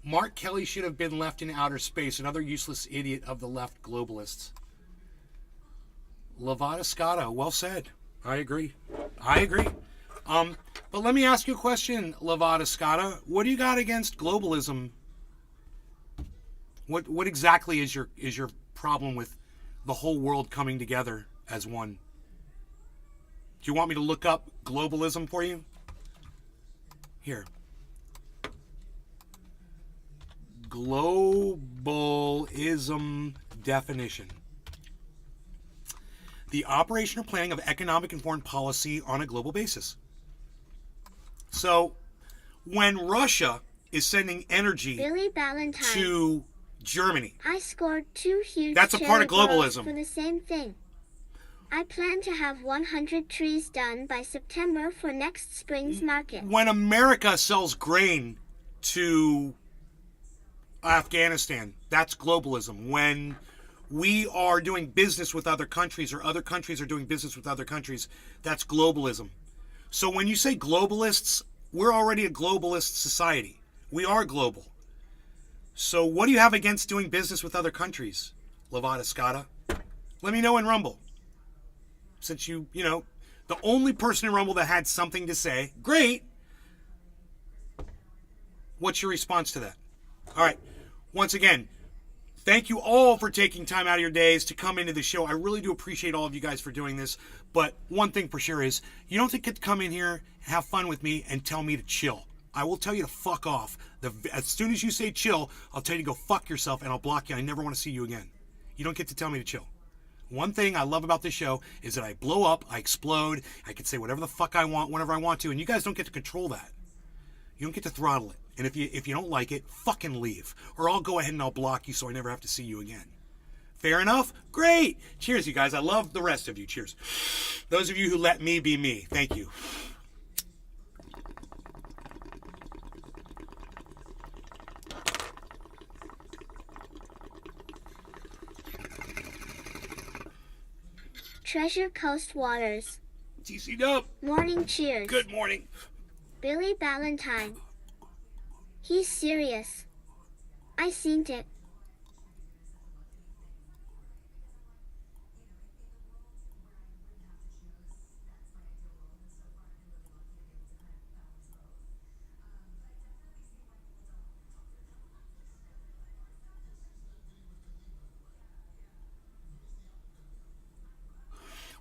Mark Kelly should have been left in outer space. Another useless idiot of the left globalists. Levada Scada. Well said. I agree. But let me ask you a question, Levada Scada. What do you got against globalism? What exactly is your problem with the whole world coming together as one? Do you want me to look up globalism for you? Here. Globalism definition. The operation or planning of economic and foreign policy on a global basis. So, when Russia is sending energy to Germany, I scored 2 huge that's a part of globalism. For the same thing. I plan to have 100 trees done by September for next spring's market. When America sells grain to Afghanistan, that's globalism. When we are doing business with other countries, or other countries are doing business with other countries, that's globalism. So when you say globalists, we're already a globalist society. We are global. So what do you have against doing business with other countries, Levada Scada? Let me know in Rumble. Since the only person in Rumble that had something to say, great. What's your response to that? All right. Once again, thank you all for taking time out of your days to come into the show. I really do appreciate all of you guys for doing this. But one thing for sure is, you don't get to come in here and have fun with me and tell me to chill. I will tell you to fuck off. As soon as you say chill, I'll tell you to go fuck yourself, and I'll block you. I never want to see you again. You don't get to tell me to chill. One thing I love about this show is that I blow up, I explode, I can say whatever the fuck I want, whenever I want to, and you guys don't get to control that. You don't get to throttle it. And if you don't like it, fucking leave. Or I'll go ahead and I'll block you so I never have to see you again. Fair enough? Great! Cheers, you guys. I love the rest of you. Cheers. Those of you who let me be me, thank you. Treasure Coast Waters. TC Dub. Morning cheers. Good morning. Billy Ballantyne. He's serious. I seen it.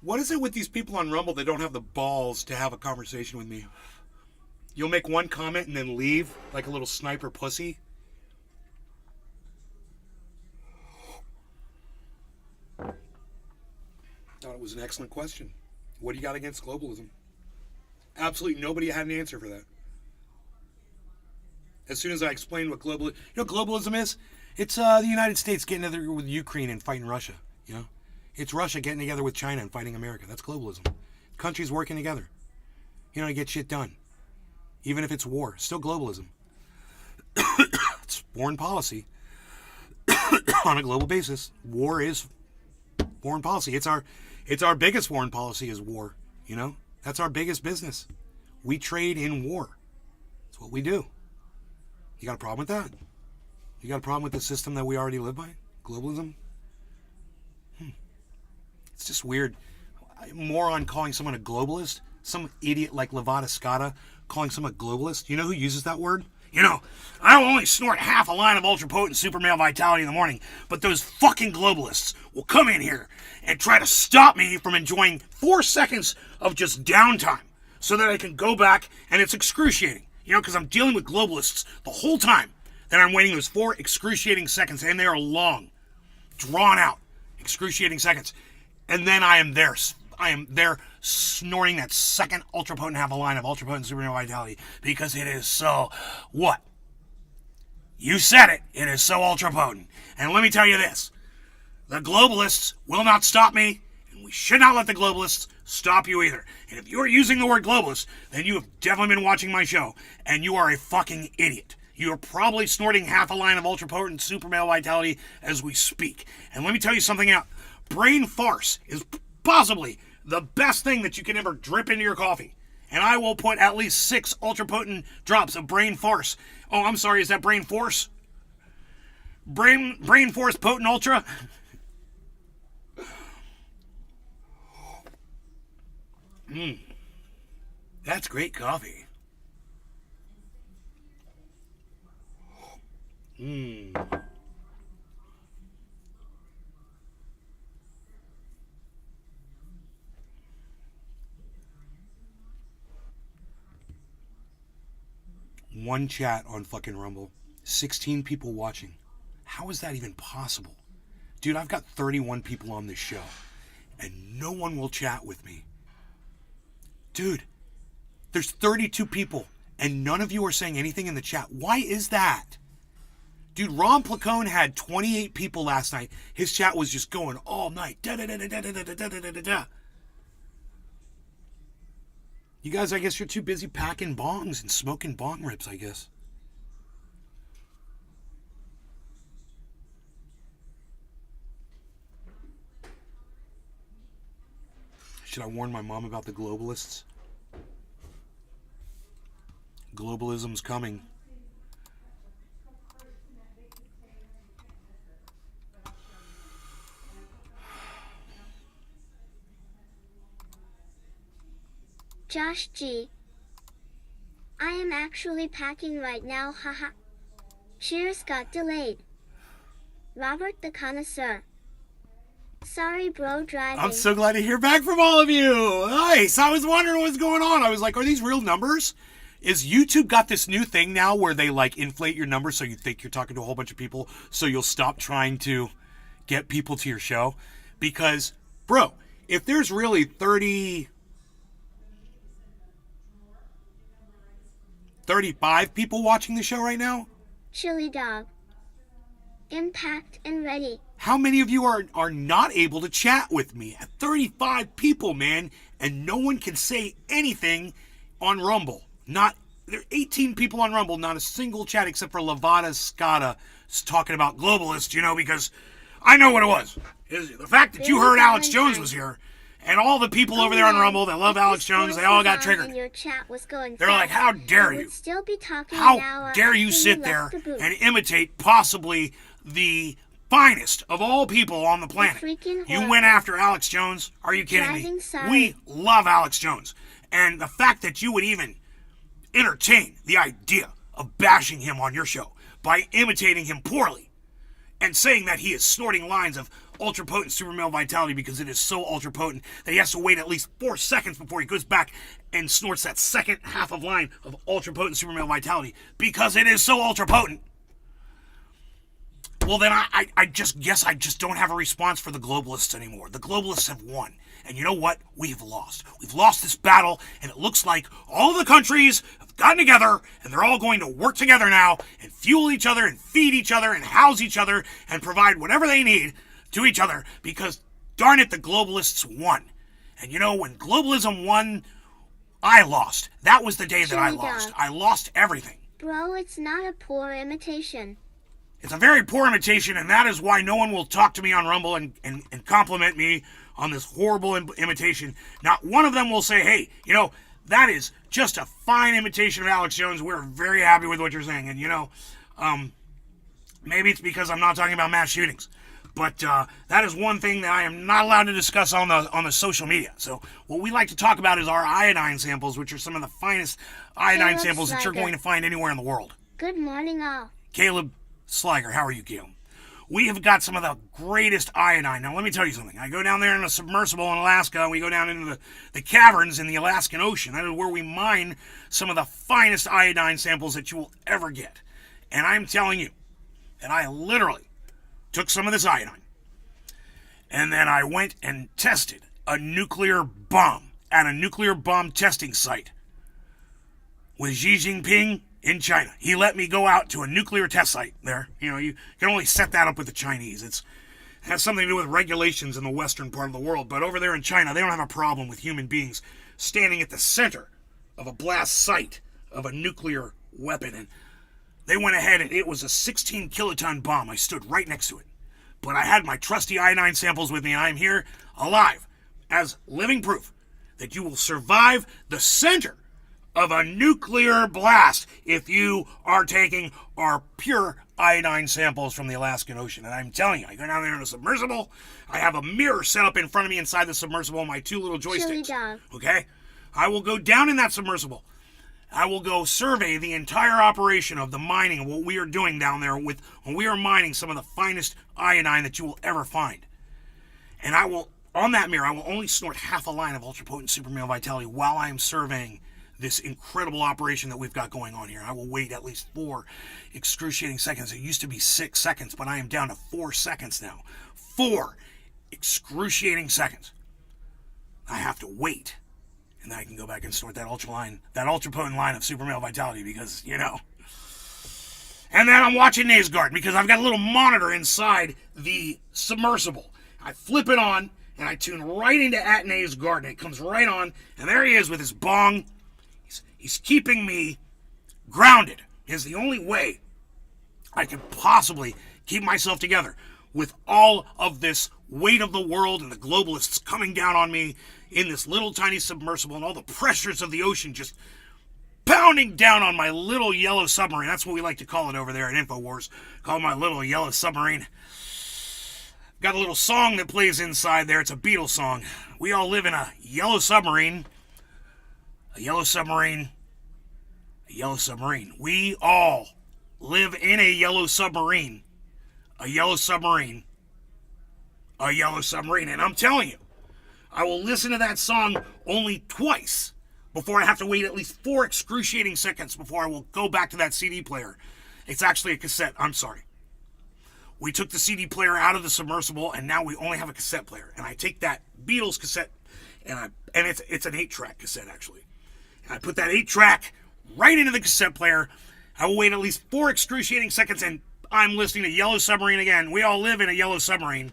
What is it with these people on Rumble that don't have the balls to have a conversation with me? You'll make one comment and then leave like a little sniper pussy. Thought it was an excellent question. What do you got against globalism? Absolutely nobody had an answer for that. As soon as I explained what globalism is? It's the United States getting together with Ukraine and fighting Russia, It's Russia getting together with China and fighting America. That's globalism. Countries working together, to get shit done. Even if it's war, still globalism. It's foreign policy on a global basis. War is foreign policy. It's our biggest foreign policy is war. That's our biggest business. We trade in war. That's what we do. You got a problem with that? You got a problem with the system that we already live by? Globalism? It's just weird. Moron calling someone a globalist. Some idiot like Levada Scada calling someone a globalist. You know who uses that word? I will only snort half a line of ultra-potent super male vitality in the morning, but those fucking globalists will come in here and try to stop me from enjoying 4 seconds of just downtime so that I can go back, and it's excruciating. You know, because I'm dealing with globalists the whole time that I'm waiting those 4 excruciating seconds, and they are long, drawn out, excruciating seconds. And then I am there snorting that second ultra potent half a line of ultra potent super vitality because it is so what? You said it. It is so ultra potent. And let me tell you this. The globalists will not stop me, and we should not let the globalists stop you either. And if you are using the word globalist, then you have definitely been watching my show, and you are a fucking idiot. You are probably snorting half a line of ultra potent super male vitality as we speak. And let me tell you something else. Brain farce is possibly the best thing that you can ever drip into your coffee. And I will put at least 6 ultra potent drops of brain farce. Oh, I'm sorry, is that brain force? Brain force potent ultra? That's great coffee. One chat on fucking Rumble. 16 people watching. How is that even possible? Dude, I've got 31 people on this show, and no one will chat with me. Dude, there's 32 people, and none of you are saying anything in the chat. Why is that? Dude, Ron Placone had 28 people last night. His chat was just going all night. Da-da-da-da-da-da-da-da-da-da-da. You guys, I guess you're too busy packing bongs and smoking bong rips, I guess. Should I warn my mom about the globalists? Globalism's coming. Josh G. I am actually packing right now, haha. Cheers got delayed. Robert the Connoisseur. Sorry, bro, driving. I'm so glad to hear back from all of you. Nice. I was wondering what was going on. I was like, are these real numbers? Is YouTube got this new thing now where they like inflate your numbers so you think you're talking to a whole bunch of people so you'll stop trying to get people to your show? Because, bro, if there's really 35 people watching the show right now? Chili dog. Impact and ready. How many of you are not able to chat with me? At 35 people, man, and no one can say anything on Rumble. There are 18 people on Rumble, not a single chat except for Levada Scada talking about globalists, you know, because I know what it was. The fact that you heard Alex Jones was here, and all the people over there on Rumble that love Alex Jones, they all got triggered. Your chat was going They're like, how dare you? Still be talking How dare you sit there and imitate possibly the finest of all people on the planet? You went after Alex Jones? Are you kidding me? We love Alex Jones. And the fact that you would even entertain the idea of bashing him on your show by imitating him poorly and saying that he is snorting lines of ultra potent super male vitality because it is so ultra potent that he has to wait at least 4 seconds before he goes back and snorts that second half of line of ultra potent super male vitality because it is so ultra potent. Well, then I just guess I just don't have a response for the globalists anymore. The globalists have won. And you know what? We have lost. We've lost this battle, and it looks like all of the countries have gotten together, and they're all going to work together now and fuel each other and feed each other and house each other and provide whatever they need to each other because, darn it, the globalists won. And you know, when globalism won, I lost. That was the day that I lost. I lost everything. Bro, it's not a poor imitation. It's a very poor imitation, and that is why no one will talk to me on Rumble and compliment me on this horrible imitation. Not one of them will say, hey, you know, that is just a fine imitation of Alex Jones. We're very happy with what you're saying. And, you know, maybe it's because I'm not talking about mass shootings. But that is one thing that I am not allowed to discuss on the social media. So what we like to talk about is our iodine samples, which are some of the finest iodine samples that you're going to find anywhere in the world. Good morning, all. Caleb Sliger, how are you, Caleb? we have got some of the greatest iodine. Now, let me tell you something. I go down there in a submersible in Alaska, and we go down into the caverns in the Alaskan Ocean. That is where we mine some of the finest iodine samples that you will ever get. And I'm telling you that I literally took some of this iodine, and then I went and tested a nuclear bomb at a nuclear bomb testing site with Xi Jinping in China. He let me go out to a nuclear test site there. You know, you can only set that up with the Chinese. It has something to do with regulations in the western part of the world. But over there in China, they don't have a problem with human beings standing at the center of a blast site of a nuclear weapon. And they went ahead, and it was a 16 kiloton bomb. I stood right next to it. But I had my trusty iodine samples with me, and I'm here alive as living proof that you will survive the center of a nuclear blast if you are taking our pure iodine samples from the Alaskan Ocean. And I'm telling you, I go down there in a submersible. I have a mirror set up in front of me inside the submersible, my two little joysticks. Okay? I will go down in that submersible. I will go survey the entire operation of the mining of what we are doing down there when we are mining some of the finest iodine that you will ever find. And I will, on that mirror, I will only snort half a line of ultra-potent super male vitality while I am surveying this incredible operation that we've got going on here. I will wait at least 4 excruciating seconds. It used to be 6 seconds, but I am down to 4 seconds now. 4 excruciating seconds. I have to wait. And then I can go back and snort that ultra-potent line of super male vitality because, you know. And then I'm watching Nays Garden because I've got a little monitor inside the submersible. I flip it on, and I tune right into Nays Garden. It comes right on, and there he is with his bong. He's keeping me grounded. It's the only way I can possibly keep myself together with all of this weight of the world and the globalists coming down on me in this little tiny submersible and all the pressures of the ocean just pounding down on my little yellow submarine. That's what we like to call it over there at InfoWars. Call it my little yellow submarine. Got a little song that plays inside there. It's a Beatles song. We all live in a yellow submarine. A yellow submarine. A yellow submarine. We all live in a yellow submarine. A yellow submarine. A yellow submarine. And I'm telling you, I will listen to that song only twice before I have to wait at least 4 excruciating seconds before I will go back to that CD player. It's actually a cassette. I'm sorry. We took the CD player out of the submersible, and now we only have a cassette player. And I take that Beatles cassette, and it's an 8-track cassette, actually. And I put that 8-track right into the cassette player. I will wait at least 4 excruciating seconds, and I'm listening to Yellow Submarine again. We all live in a yellow submarine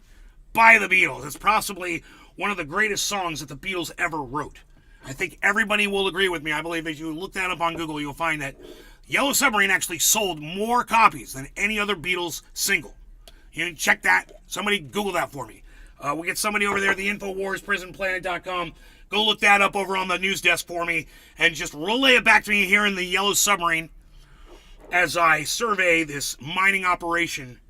by the Beatles. It's possibly one of the greatest songs that the Beatles ever wrote. I think everybody will agree with me. I believe if you look that up on Google, you'll find that Yellow Submarine actually sold more copies than any other Beatles single. You can check that. Somebody Google that for me. We'll get somebody over there at the InfoWarsPrisonPlanet.com. Go look that up over on the news desk for me and just relay it back to me here in the Yellow Submarine as I survey this mining operation.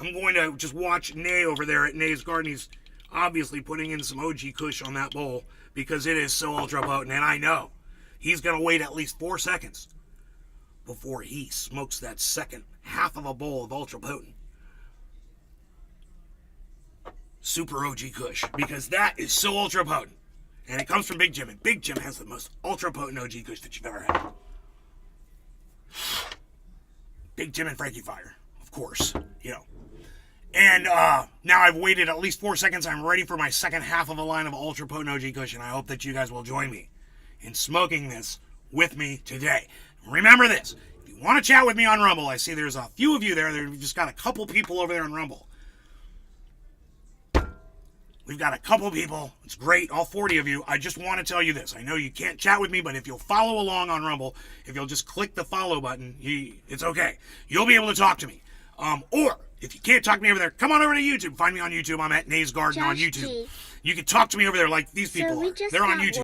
I'm going to just watch Nay over there at Nay's Garden. He's obviously putting in some OG Kush on that bowl because it is so ultra potent, and I know he's going to wait at least 4 seconds before he smokes that second half of a bowl of ultra potent super OG Kush, because that is so ultra potent, and it comes from Big Jim, and Big Jim has the most ultra potent OG Kush that you've ever had. Big Jim and Frankie Fire, of course, you know. And now I've waited at least 4 seconds. I'm ready for my second half of a line of ultra potent OG Kush, and I hope that you guys will join me in smoking this with me today. Remember this: if you want to chat with me on Rumble, I see there's a few of you there. We've just got a couple people over there on Rumble. We've got a couple people. It's great, all 40 of you. I just want to tell you this. I know you can't chat with me, but if you'll follow along on Rumble, if you'll just click the follow button, it's okay. You'll be able to talk to me. Or if you can't talk to me over there, come on over to YouTube. Find me on YouTube. I'm at Nays Garden on YouTube. You can talk to me over there like these people are. They're on YouTube.